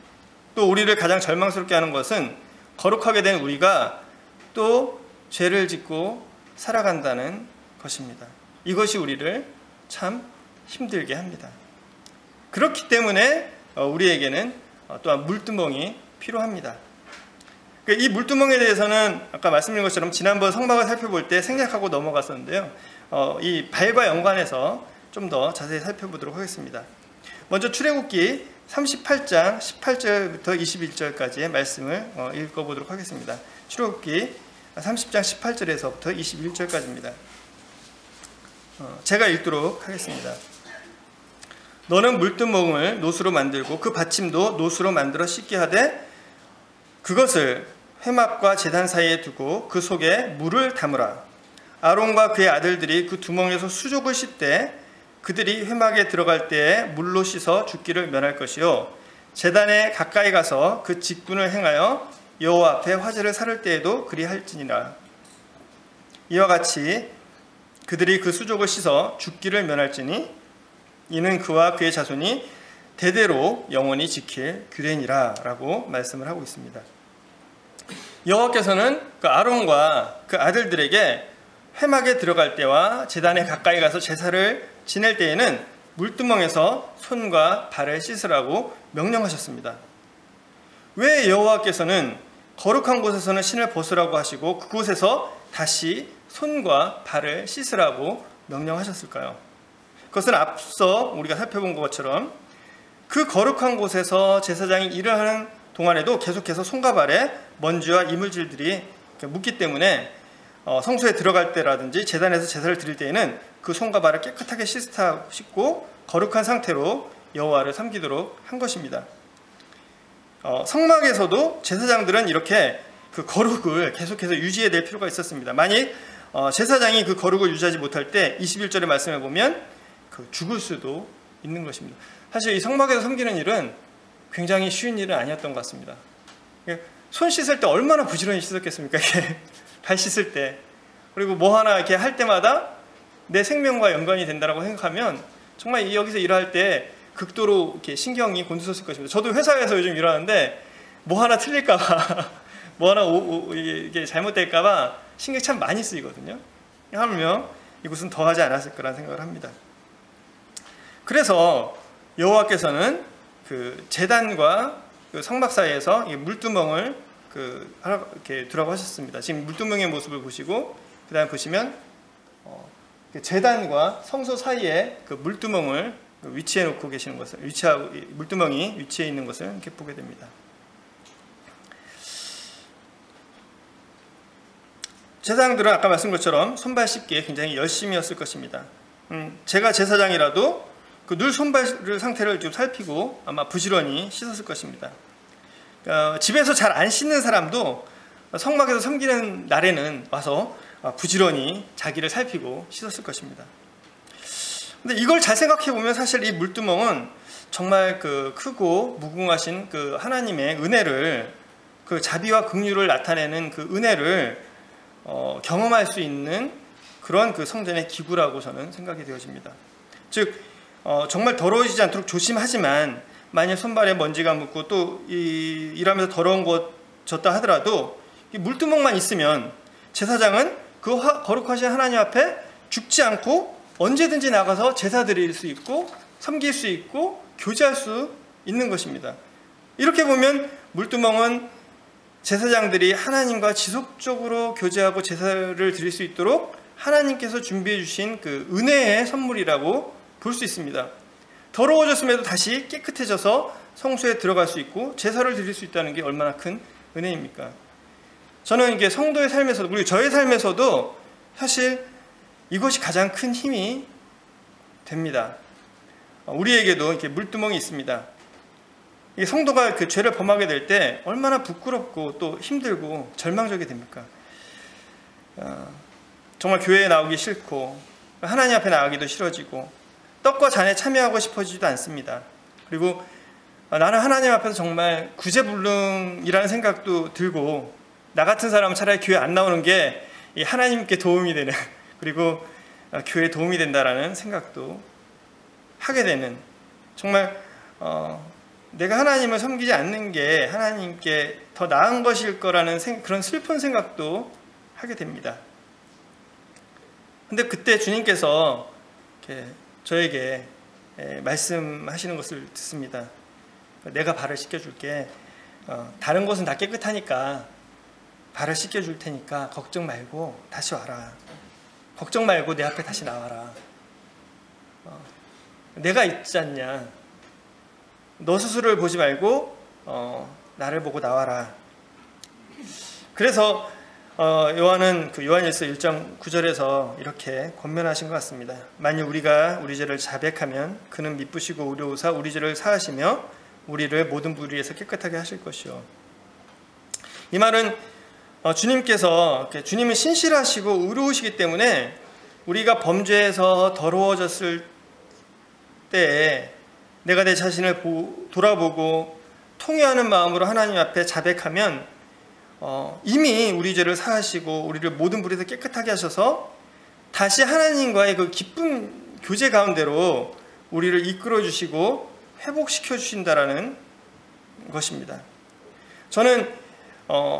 또 우리를 가장 절망스럽게 하는 것은 거룩하게 된 우리가 또 죄를 짓고 살아간다는 것입니다. 이것이 우리를 참 힘들게 합니다. 그렇기 때문에 우리에게는 또한 물두멍이 필요합니다. 이 물두멍에 대해서는 아까 말씀드린 것처럼 지난번 성막을 살펴볼 때 생략하고 넘어갔었는데요. 이 발과 연관해서 좀 더 자세히 살펴보도록 하겠습니다. 먼저 출애굽기 38장 18절부터 21절까지의 말씀을 읽어보도록 하겠습니다. 출애굽기 30장 18절에서부터 21절까지입니다. 제가 읽도록 하겠습니다. 너는 물두멍을 노수로 만들고 그 받침도 노수로 만들어 씻게 하되 그것을 회막과 제단 사이에 두고 그 속에 물을 담으라. 아론과 그의 아들들이 그 두멍에서 수족을 씻되 그들이 회막에 들어갈 때에 물로 씻어 죽기를 면할 것이요 제단에 가까이 가서 그 직분을 행하여 여호와 앞에 화제를 사를 때에도 그리할지니라. 이와 같이 그들이 그 수족을 씻어 죽기를 면할지니 이는 그와 그의 자손이 대대로 영원히 지킬 규례니라 라고 말씀을 하고 있습니다. 여호와께서는 그 아론과 그 아들들에게 회막에 들어갈 때와 제단에 가까이 가서 제사를 지낼 때에는 물두멍에서 손과 발을 씻으라고 명령하셨습니다. 왜 여호와께서는 거룩한 곳에서는 신을 벗으라고 하시고 그곳에서 다시 손과 발을 씻으라고 명령하셨을까요? 그것은 앞서 우리가 살펴본 것처럼 그 거룩한 곳에서 제사장이 일을 하는 동안에도 계속해서 손과 발에 먼지와 이물질들이 묻기 때문에 성소에 들어갈 때라든지 제단에서 제사를 드릴 때에는 그 손과 발을 깨끗하게 씻고 거룩한 상태로 여호와를 섬기도록 한 것입니다. 성막에서도 제사장들은 이렇게 그 거룩을 계속해서 유지해야 될 필요가 있었습니다. 만약 제사장이 그 거룩을 유지하지 못할 때 21절의 말씀에 보면 죽을 수도 있는 것입니다. 사실 이 성막에서 섬기는 일은 굉장히 쉬운 일은 아니었던 것 같습니다. 손 씻을 때 얼마나 부지런히 씻었겠습니까? 발 씻을 때. 그리고 뭐 하나 이렇게 할 때마다 내 생명과 연관이 된다고 생각하면 정말 여기서 일할 때 극도로 이렇게 신경이 곤두섰을 것입니다. 저도 회사에서 요즘 일하는데 뭐 하나 틀릴까봐, 뭐 하나 이게 잘못될까봐 신경 참 많이 쓰이거든요. 하물며 이곳은 더하지 않았을 거라는 생각을 합니다. 그래서 여호와께서는 그 제단과 그 성막 사이에서 물두멍을 이렇게 두라고 하셨습니다. 지금 물두멍의 모습을 보시고 그 다음에 보시면 제단과 성소 사이에 그 물두멍을 위치해 놓고 계시는 것을 물두멍이 위치해 있는 것을 이렇게 보게 됩니다. 제사장들은 아까 말씀한 것처럼 손발 씻기에 굉장히 열심이었을 것입니다. 제가 제사장이라도 그 눈 손발 상태를 좀 살피고 아마 부지런히 씻었을 것입니다. 집에서 잘 안 씻는 사람도 성막에서 섬기는 날에는 와서 부지런히 자기를 살피고 씻었을 것입니다. 근데 이걸 잘 생각해 보면 사실 이 물두멍은 정말 그 크고 무궁하신 그 하나님의 은혜를, 그 자비와 긍휼을 나타내는 그 은혜를 경험할 수 있는 그런 그 성전의 기구라고 저는 생각이 되어집니다. 즉 정말 더러워지지 않도록 조심하지만 만약 손발에 먼지가 묻고 또 일하면서 더러워졌다 하더라도 이 물두멍만 있으면 제사장은 그 거룩하신 하나님 앞에 죽지 않고 언제든지 나가서 제사 드릴 수 있고 섬길 수 있고 교제할 수 있는 것입니다. 이렇게 보면 물두멍은 제사장들이 하나님과 지속적으로 교제하고 제사를 드릴 수 있도록 하나님께서 준비해 주신 그 은혜의 선물이라고 볼 수 있습니다. 더러워졌음에도 다시 깨끗해져서 성소에 들어갈 수 있고 제사를 드릴 수 있다는 게 얼마나 큰 은혜입니까? 저는 이게 성도의 삶에서도, 그리고 저의 삶에서도 사실 이것이 가장 큰 힘이 됩니다. 우리에게도 이렇게 물두멍이 있습니다. 이 성도가 그 죄를 범하게 될 때 얼마나 부끄럽고 또 힘들고 절망적이 됩니까? 정말 교회에 나오기 싫고 하나님 앞에 나가기도 싫어지고 떡과 잔에 참여하고 싶어지지도 않습니다. 그리고 나는 하나님 앞에서 정말 구제불능이라는 생각도 들고 나 같은 사람은 차라리 교회 안 나오는 게 하나님께 도움이 되는, 그리고 교회에 도움이 된다라는 생각도 하게 되는, 정말 내가 하나님을 섬기지 않는 게 하나님께 더 나은 것일 거라는 그런 슬픈 생각도 하게 됩니다. 근데 그때 주님께서 이렇게 저에게 말씀하시는 것을 듣습니다. 내가 발을 씻겨줄게. 다른 곳은 다 깨끗하니까 발을 씻겨줄 테니까 걱정 말고 다시 와라. 걱정 말고 내 앞에 다시 나와라. 내가 있지 않냐. 너 스스로를 보지 말고 나를 보고 나와라. 그래서 요한은 그 요한일서 1장 9절에서 이렇게 권면하신 것 같습니다. 만일 우리가 우리 죄를 자백하면 그는 미쁘시고 의로우사 우리 죄를 사하시며 우리를 모든 불의에서 깨끗하게 하실 것이요. 이 말은 주님은 신실하시고 의로우시기 때문에 우리가 범죄에서 더러워졌을 때에 내가 내 자신을 돌아보고 통회하는 마음으로 하나님 앞에 자백하면 이미 우리 죄를 사하시고 우리를 모든 불에서 깨끗하게 하셔서 다시 하나님과의 그 기쁜 교제 가운데로 우리를 이끌어 주시고 회복시켜 주신다라는 것입니다. 저는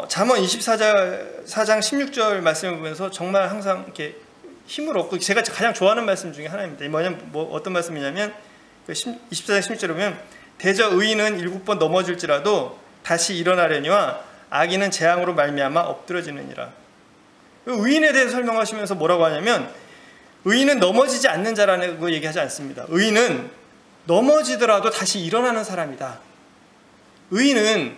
잠언 24장 16절 말씀을 보면서 정말 항상 이렇게 힘을 얻고 제가 가장 좋아하는 말씀 중에 하나입니다. 어떤 말씀이냐면 24장 16절에 보면 대저 의인은 7번 넘어질지라도 다시 일어나려니와 악인은 재앙으로 말미암아 엎드러지느니라. 의인에 대해서 설명하시면서 뭐라고 하냐면 의인은 넘어지지 않는 자라는 거 얘기하지 않습니다. 의인은 넘어지더라도 다시 일어나는 사람이다. 의인은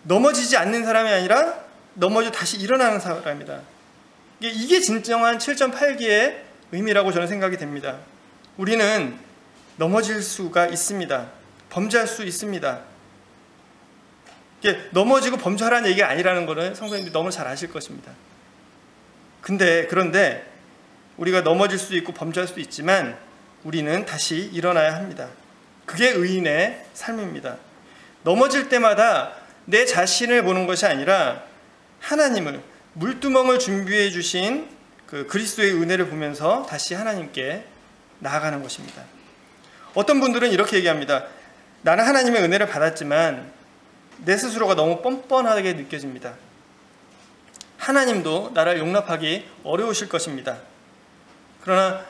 넘어지지 않는 사람이 아니라 넘어져 다시 일어나는 사람이다. 이게 진정한 7.8기의 의미라고 저는 생각이 됩니다. 우리는 넘어질 수가 있습니다. 범죄할 수 있습니다. 넘어지고 범죄하라는 얘기가 아니라는 것은 성도님들이 너무 잘 아실 것입니다. 그런데 우리가 넘어질 수도 있고 범죄할 수도 있지만 우리는 다시 일어나야 합니다. 그게 의인의 삶입니다. 넘어질 때마다 내 자신을 보는 것이 아니라 하나님을, 물두멍을 준비해 주신 그 그리스도의 은혜를 보면서 다시 하나님께 나아가는 것입니다. 어떤 분들은 이렇게 얘기합니다. 나는 하나님의 은혜를 받았지만 내 스스로가 너무 뻔뻔하게 느껴집니다. 하나님도 나를 용납하기 어려우실 것입니다. 그러나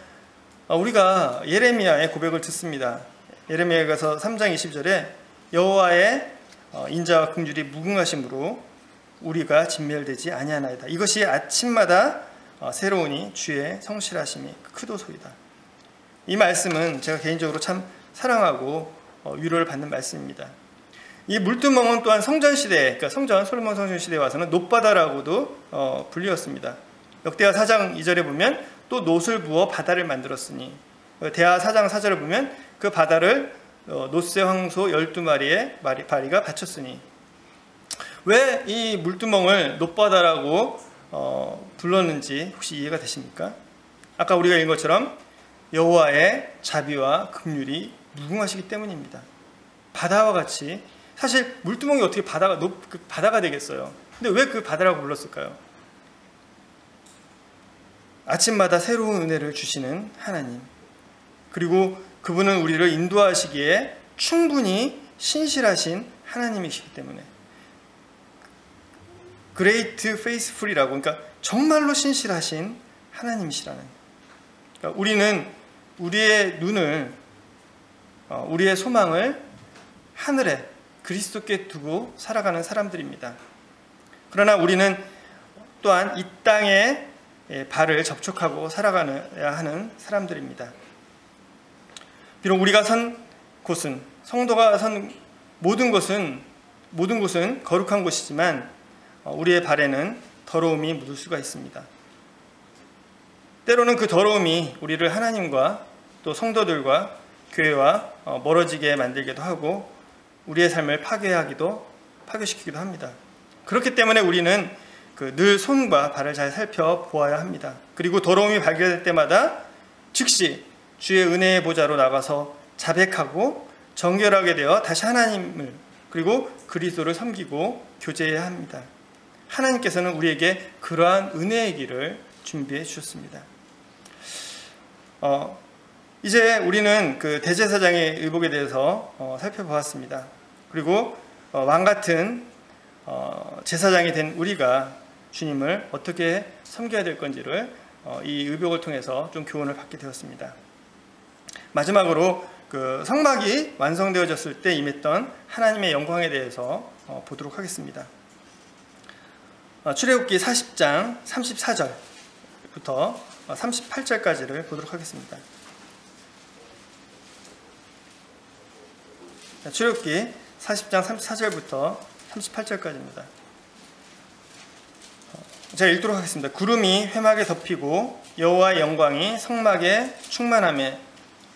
우리가 예레미야의 고백을 듣습니다. 예레미야에서 3장 20절에 여호와의 인자와 긍휼이 무궁하심으로 우리가 진멸되지 아니하나이다. 이것이 아침마다 새로우니 주의 성실하심이 크도소이다. 이 말씀은 제가 개인적으로 참 사랑하고 위로를 받는 말씀입니다. 이 물두멍은 또한 성전시대, 그러니까 솔로몬 성전시대에 와서는 놋바다라고도 불리었습니다. 역대하 4장 2절에 보면 또 놋을 부어 바다를 만들었으니, 대하 4장 4절에 보면 그 바다를 놋새 황소 12마리의 바리가 바쳤으니. 왜 이 물두멍을 놋바다라고 불렀는지 혹시 이해가 되십니까? 아까 우리가 읽은 것처럼 여호와의 자비와 긍휼이 무궁하시기 때문입니다. 바다와 같이, 사실 물두멍이 어떻게 바다가 되겠어요? 근데 왜 그 바다라고 불렀을까요? 아침마다 새로운 은혜를 주시는 하나님, 그리고 그분은 우리를 인도하시기에 충분히 신실하신 하나님이시기 때문에, Great Faithful이라고, 그러니까 정말로 신실하신 하나님이시라는. 그러니까 우리는 우리의 눈을, 우리의 소망을 하늘에 그리스도께 두고 살아가는 사람들입니다. 그러나 우리는 또한 이 땅에 발을 접촉하고 살아가야 하는 사람들입니다. 비록 우리가 선 곳은, 성도가 선 모든 곳은 거룩한 곳이지만 우리의 발에는 더러움이 묻을 수가 있습니다. 때로는 그 더러움이 우리를 하나님과 또 성도들과 교회와 멀어지게 만들기도 하고 우리의 삶을 파괴시키기도 합니다. 그렇기 때문에 우리는 늘 손과 발을 잘 살펴보아야 합니다. 그리고 더러움이 발견될 때마다 즉시 주의 은혜의 보좌로 나가서 자백하고 정결하게 되어 다시 하나님을 그리고 그리스도를 섬기고 교제해야 합니다. 하나님께서는 우리에게 그러한 은혜의 길을 준비해 주셨습니다. 이제 우리는 그 대제사장의 의복에 대해서 살펴보았습니다. 그리고 왕같은 제사장이 된 우리가 주님을 어떻게 섬겨야 될 건지를 이 의복을 통해서 좀 교훈을 받게 되었습니다. 마지막으로 그 성막이 완성되어졌을 때 임했던 하나님의 영광에 대해서 보도록 하겠습니다. 출애굽기 40장 34절부터 38절까지를 보도록 하겠습니다. 출애굽기 40장 34절부터 38절까지입니다. 제가 읽도록 하겠습니다. 구름이 회막에 덮이고 여호와의 영광이 성막에 충만하며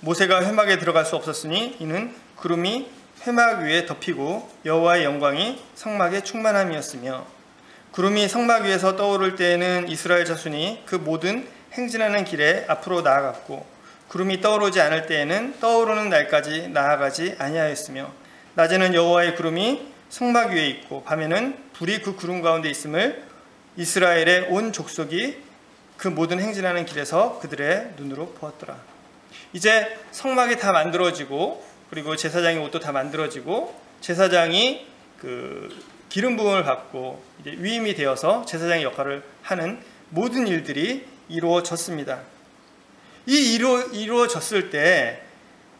모세가 회막에 들어갈 수 없었으니 이는 구름이 회막 위에 덮이고 여호와의 영광이 성막에 충만함이었으며 구름이 성막 위에서 떠오를 때에는 이스라엘 자손이 그 모든 행진하는 길에 앞으로 나아갔고 구름이 떠오르지 않을 때에는 떠오르는 날까지 나아가지 아니하였으며 낮에는 여호와의 구름이 성막 위에 있고 밤에는 불이 그 구름 가운데 있음을 이스라엘의 온 족속이 그 모든 행진하는 길에서 그들의 눈으로 보았더라. 이제 성막이 다 만들어지고 그리고 제사장의 옷도 다 만들어지고 제사장이 그 기름 부음을 받고 이제 위임이 되어서 제사장의 역할을 하는 모든 일들이 이루어졌습니다. 이루어졌을 때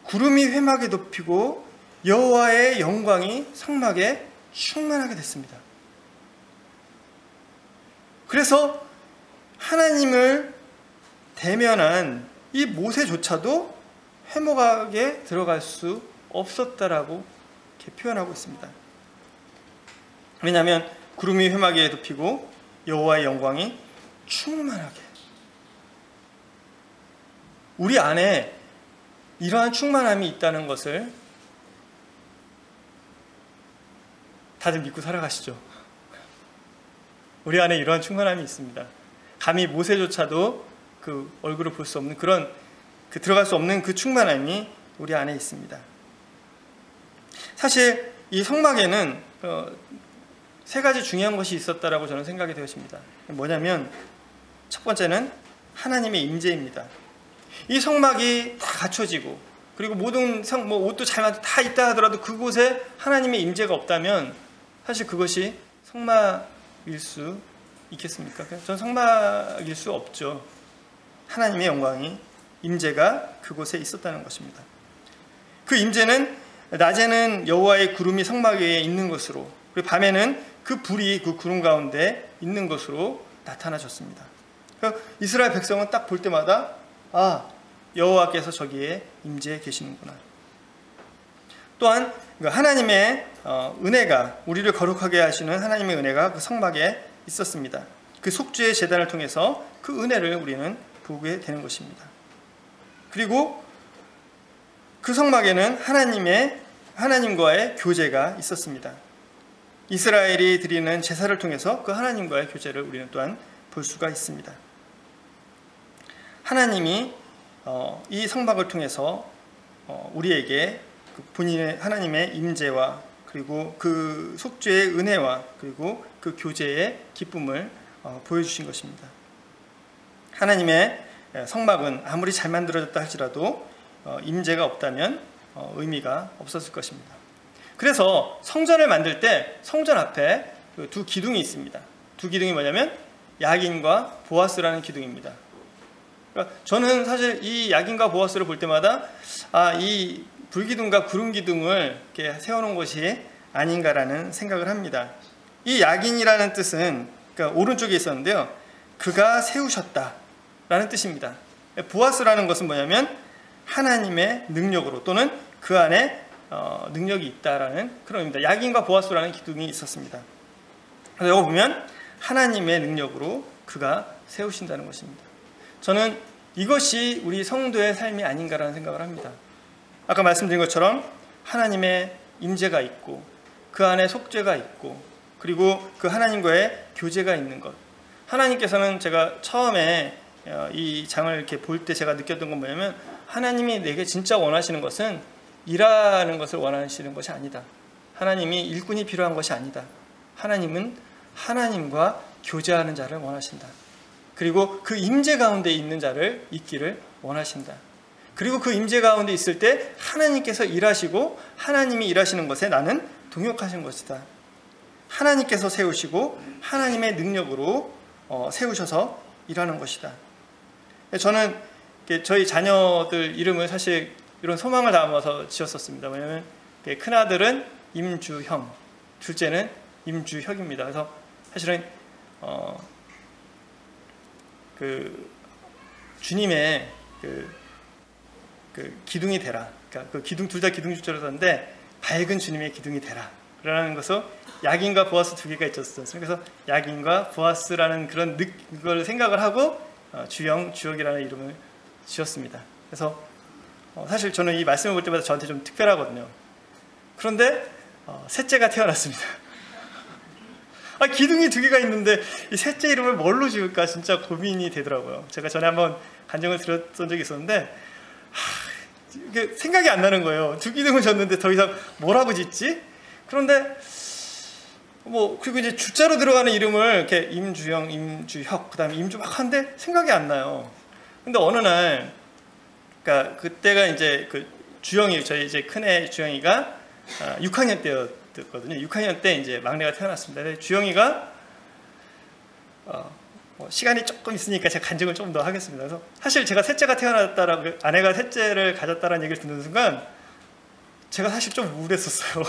구름이 회막에 덮이고 여호와의 영광이 성막에 충만하게 됐습니다. 그래서 하나님을 대면한 이 모세조차도 회막에 들어갈 수 없었다라고 이렇게 표현하고 있습니다. 왜냐하면 구름이 회막에 덮이고 여호와의 영광이 충만하게, 우리 안에 이러한 충만함이 있다는 것을 다들 믿고 살아가시죠. 우리 안에 이러한 충만함이 있습니다. 감히 모세조차도 그 얼굴을 볼 수 없는 그런 들어갈 수 없는 그 충만함이 우리 안에 있습니다. 사실 이 성막에는 세 가지 중요한 것이 있었다라고 저는 생각이 되었습니다. 뭐냐면 첫 번째는 하나님의 임재입니다. 이 성막이 다 갖춰지고 그리고 모든 옷도 잘 만들어 다 있다 하더라도 그곳에 하나님의 임재가 없다면 사실 그것이 성막일 수 있겠습니까? 저는 성막일 수 없죠. 하나님의 영광이, 임재가 그곳에 있었다는 것입니다. 그 임재는 낮에는 여호와의 구름이 성막 위에 있는 것으로, 그리고 밤에는 그 불이 그 구름 가운데 있는 것으로 나타나셨습니다. 그러니까 이스라엘 백성은 딱 볼 때마다 여호와께서 저기에 임재해 계시는구나. 또한 하나님의 은혜가, 우리를 거룩하게 하시는 하나님의 은혜가 그 성막에 있었습니다. 그 속죄의 제단을 통해서 그 은혜를 우리는 보게 되는 것입니다. 그리고 그 성막에는 하나님과의 교제가 있었습니다. 이스라엘이 드리는 제사를 통해서 그 하나님과의 교제를 우리는 또한 볼 수가 있습니다. 하나님이 이 성막을 통해서 우리에게 본인의 하나님의 임재와 그리고 그 속죄의 은혜와 그리고 그 교제의 기쁨을 보여주신 것입니다. 하나님의 성막은 아무리 잘 만들어졌다 할지라도 임재가 없다면 의미가 없었을 것입니다. 그래서 성전을 만들 때 성전 앞에 두 기둥이 있습니다. 두 기둥이 뭐냐면 야긴과 보아스라는 기둥입니다. 그러니까 저는 사실 이 야긴과 보아스를 볼 때마다 이 불기둥과 구름기둥을 이렇게 세워놓은 것이 아닌가라는 생각을 합니다. 이 야긴이라는 뜻은 그러니까 오른쪽에 있었는데요, 그가 세우셨다라는 뜻입니다. 보아스라는 것은 뭐냐면 하나님의 능력으로 또는 그 안에 능력이 있다라는 그런 의미입니다. 야긴과 보아스라는 기둥이 있었습니다. 그래서 여기 보면 하나님의 능력으로 그가 세우신다는 것입니다. 저는 이것이 우리 성도의 삶이 아닌가라는 생각을 합니다. 아까 말씀드린 것처럼 하나님의 임재가 있고 그 안에 속죄가 있고 그리고 그 하나님과의 교제가 있는 것. 하나님께서는 제가 처음에 이 장을 이렇게 볼 때 제가 느꼈던 건 뭐냐면 하나님이 내게 진짜 원하시는 것은 일하는 것을 원하시는 것이 아니다. 하나님이 일꾼이 필요한 것이 아니다. 하나님은 하나님과 교제하는 자를 원하신다. 그리고 그 임재 가운데 있는 자를 있기를 원하신다. 그리고 그 임재 가운데 있을 때 하나님께서 일하시고 하나님이 일하시는 것에 나는 동역하신 것이다. 하나님께서 세우시고 하나님의 능력으로 세우셔서 일하는 것이다. 저는 저희 자녀들 이름을 사실 이런 소망을 담아서 지었었습니다. 왜냐하면 큰아들은 임주형, 둘째는 임주혁입니다. 그래서 사실은 그 주님의 그 기둥이 되라. 그러니까 그 기둥 둘 다 기둥 주자로 썼는데 밝은 주님의 기둥이 되라. 라는 것을 야긴과 보아스 두 개가 있었어요. 그래서 야긴과 보아스라는 그런 걸 생각을 하고 주영, 주혁이라는 이름을 지었습니다. 그래서 사실 저는 이 말씀을 볼 때마다 저한테 좀 특별하거든요. 그런데 셋째가 태어났습니다. 기둥이 두 개가 있는데 이 셋째 이름을 뭘로 지을까 진짜 고민이 되더라고요. 제가 전에 한번 간증을 들었던 적이 있었는데 이게 생각이 안 나는 거예요. 두 기둥을 졌는데 더 이상 뭐라고 짓지? 그런데 그리고 이제 주자로 들어가는 이름을 이렇게 임주영, 임주혁, 그다음에 임주 막 하는데 생각이 안 나요. 근데 어느 날, 그러니까 그때가 이제 그 주영이 저희 이제 큰애 주영이가 6학년 때였거든요. 6학년 때 이제 막내가 태어났습니다. 근데 주영이가 시간이 조금 있으니까 제가 간증을 좀 더 하겠습니다. 그래서 사실 제가 셋째가 태어났다라고 아내가 셋째를 가졌다라는 얘기를 듣는 순간 제가 사실 좀 우울했었어요.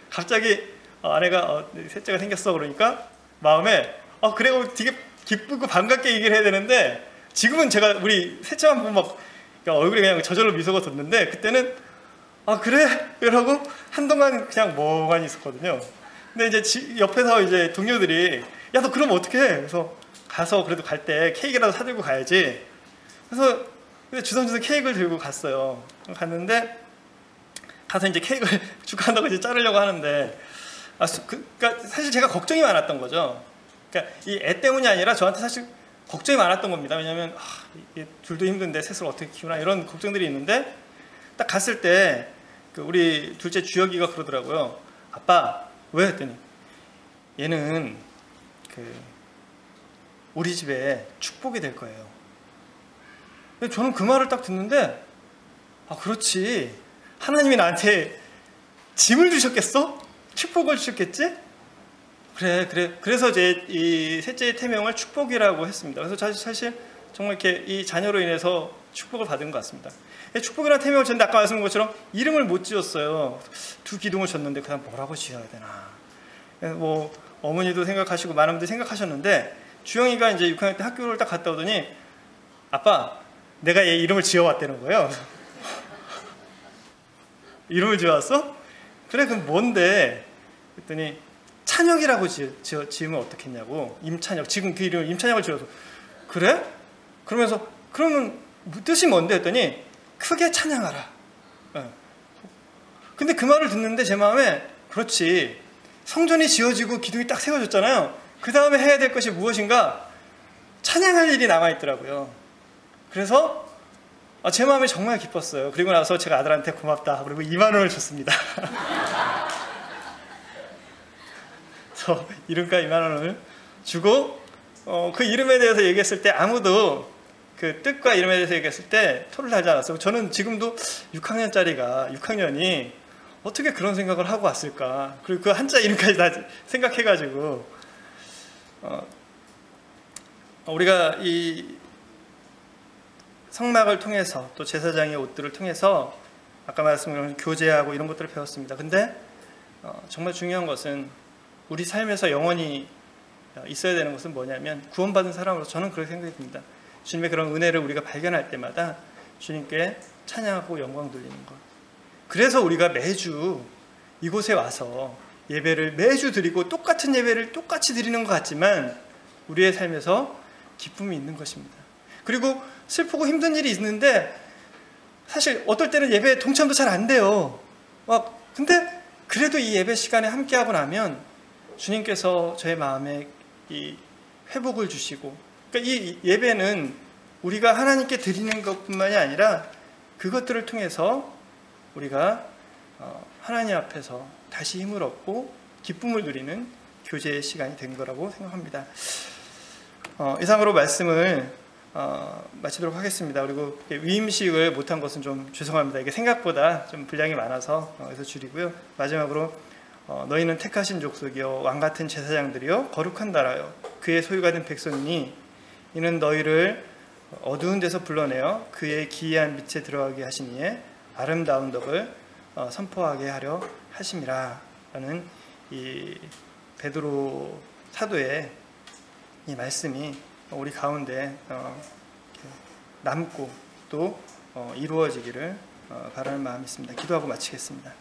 갑자기 아내가 셋째가 생겼어 그러니까 마음에 그래 되게 기쁘고 반갑게 얘기를 해야 되는데 지금은 제가 우리 셋째만 보면 막 얼굴에 그냥 저절로 미소가 돋는데 그때는 그래? 이러고 한동안 그냥 멍하니 있었거든요. 근데 이제 옆에서 이제 동료들이 야 너 그럼 어떡해? 그래서 가서 그래도 갈 때 케이크라도 사들고 가야지. 그래서 주섬주섬 케이크를 들고 갔어요. 갔는데 가서 이제 케이크를 축하한다고 이제 자르려고 하는데 그러니까 사실 제가 걱정이 많았던 거죠. 그러니까 이 애 때문이 아니라 저한테 사실 걱정이 많았던 겁니다. 왜냐하면 둘도 힘든데 셋을 어떻게 키우나 이런 걱정들이 있는데 딱 갔을 때 우리 둘째 주혁이가 그러더라고요. 아빠 왜? 했더니 얘는 우리 집에 축복이 될 거예요. 근데 저는 그 말을 딱 듣는데 그렇지. 하나님이 나한테 짐을 주셨겠어? 축복을 주셨겠지? 그래. 그래서 이제 이 셋째의 태명을 축복이라고 했습니다. 그래서 사실 정말 이렇게 이 자녀로 인해서 축복을 받은 것 같습니다. 축복이라는 태명을 줬는데 아까 말씀드린 것처럼 이름을 못 지었어요. 두 기둥을 줬는데 그다음 뭐라고 지어야 되나. 어머니도 생각하시고 많은 분들이 생각하셨는데 주영이가 이제 6학년 때 학교를 딱 갔다 오더니 아빠 내가 얘 이름을 지어왔다는 거예요. 이름을 지어왔어? 그래 그럼 뭔데? 그랬더니 찬혁이라고 지으면 어떻겠냐고. 임찬혁. 지금 그 이름을 임찬혁을 지어서 그래? 그러면서 그러면 뜻이 뭔데? 했더니 크게 찬양하라. 예. 근데 그 말을 듣는데 제 마음에 그렇지, 성전이 지어지고 기둥이 딱 세워졌잖아요. 그 다음에 해야 될 것이 무엇인가? 찬양할 일이 남아있더라고요. 그래서 제 마음이 정말 기뻤어요. 그리고 나서 제가 아들한테 고맙다, 그리고 2만 원을 줬습니다. 그래서 이름값 2만 원을 주고 그 이름에 대해서 얘기했을 때 아무도 그 뜻과 이름에 대해서 얘기했을 때 토를 달지 않았어요. 저는 지금도 6학년이 어떻게 그런 생각을 하고 왔을까. 그리고 그 한자 이름까지 다 생각해가지고 우리가 이 성막을 통해서 또 제사장의 옷들을 통해서 아까 말씀드린 교제하고 이런 것들을 배웠습니다. 근데 정말 중요한 것은 우리 삶에서 영원히 있어야 되는 것은 뭐냐면 구원받은 사람으로서 저는 그렇게 생각이 듭니다. 주님의 그런 은혜를 우리가 발견할 때마다 주님께 찬양하고 영광 돌리는 것. 그래서 우리가 매주 이곳에 와서 예배를 매주 드리고 똑같은 예배를 똑같이 드리는 것 같지만 우리의 삶에서 기쁨이 있는 것입니다. 그리고 슬프고 힘든 일이 있는데 사실 어떨 때는 예배에 동참도 잘 안 돼요. 근데 그래도 이 예배 시간에 함께하고 나면 주님께서 저의 마음에 이 회복을 주시고, 그러니까 이 예배는 우리가 하나님께 드리는 것뿐만이 아니라 그것들을 통해서 우리가 하나님 앞에서 다시 힘을 얻고 기쁨을 누리는 교제의 시간이 된 거라고 생각합니다. 이상으로 말씀을 마치도록 하겠습니다. 그리고 위임식을 못한 것은 좀 죄송합니다. 이게 생각보다 좀 분량이 많아서 그래서 줄이고요. 마지막으로 너희는 택하신 족속이요 왕같은 제사장들이요 거룩한 나라요 그의 소유가 된 백성이니 이는 너희를 어두운 데서 불러내어 그의 기이한 빛에 들어가게 하시니에 아름다운 덕을 선포하게 하려 하심이라 라는 이 베드로 사도의 이 말씀이 우리 가운데 남고 또 이루어지기를 바라는 마음이 있습니다. 기도하고 마치겠습니다.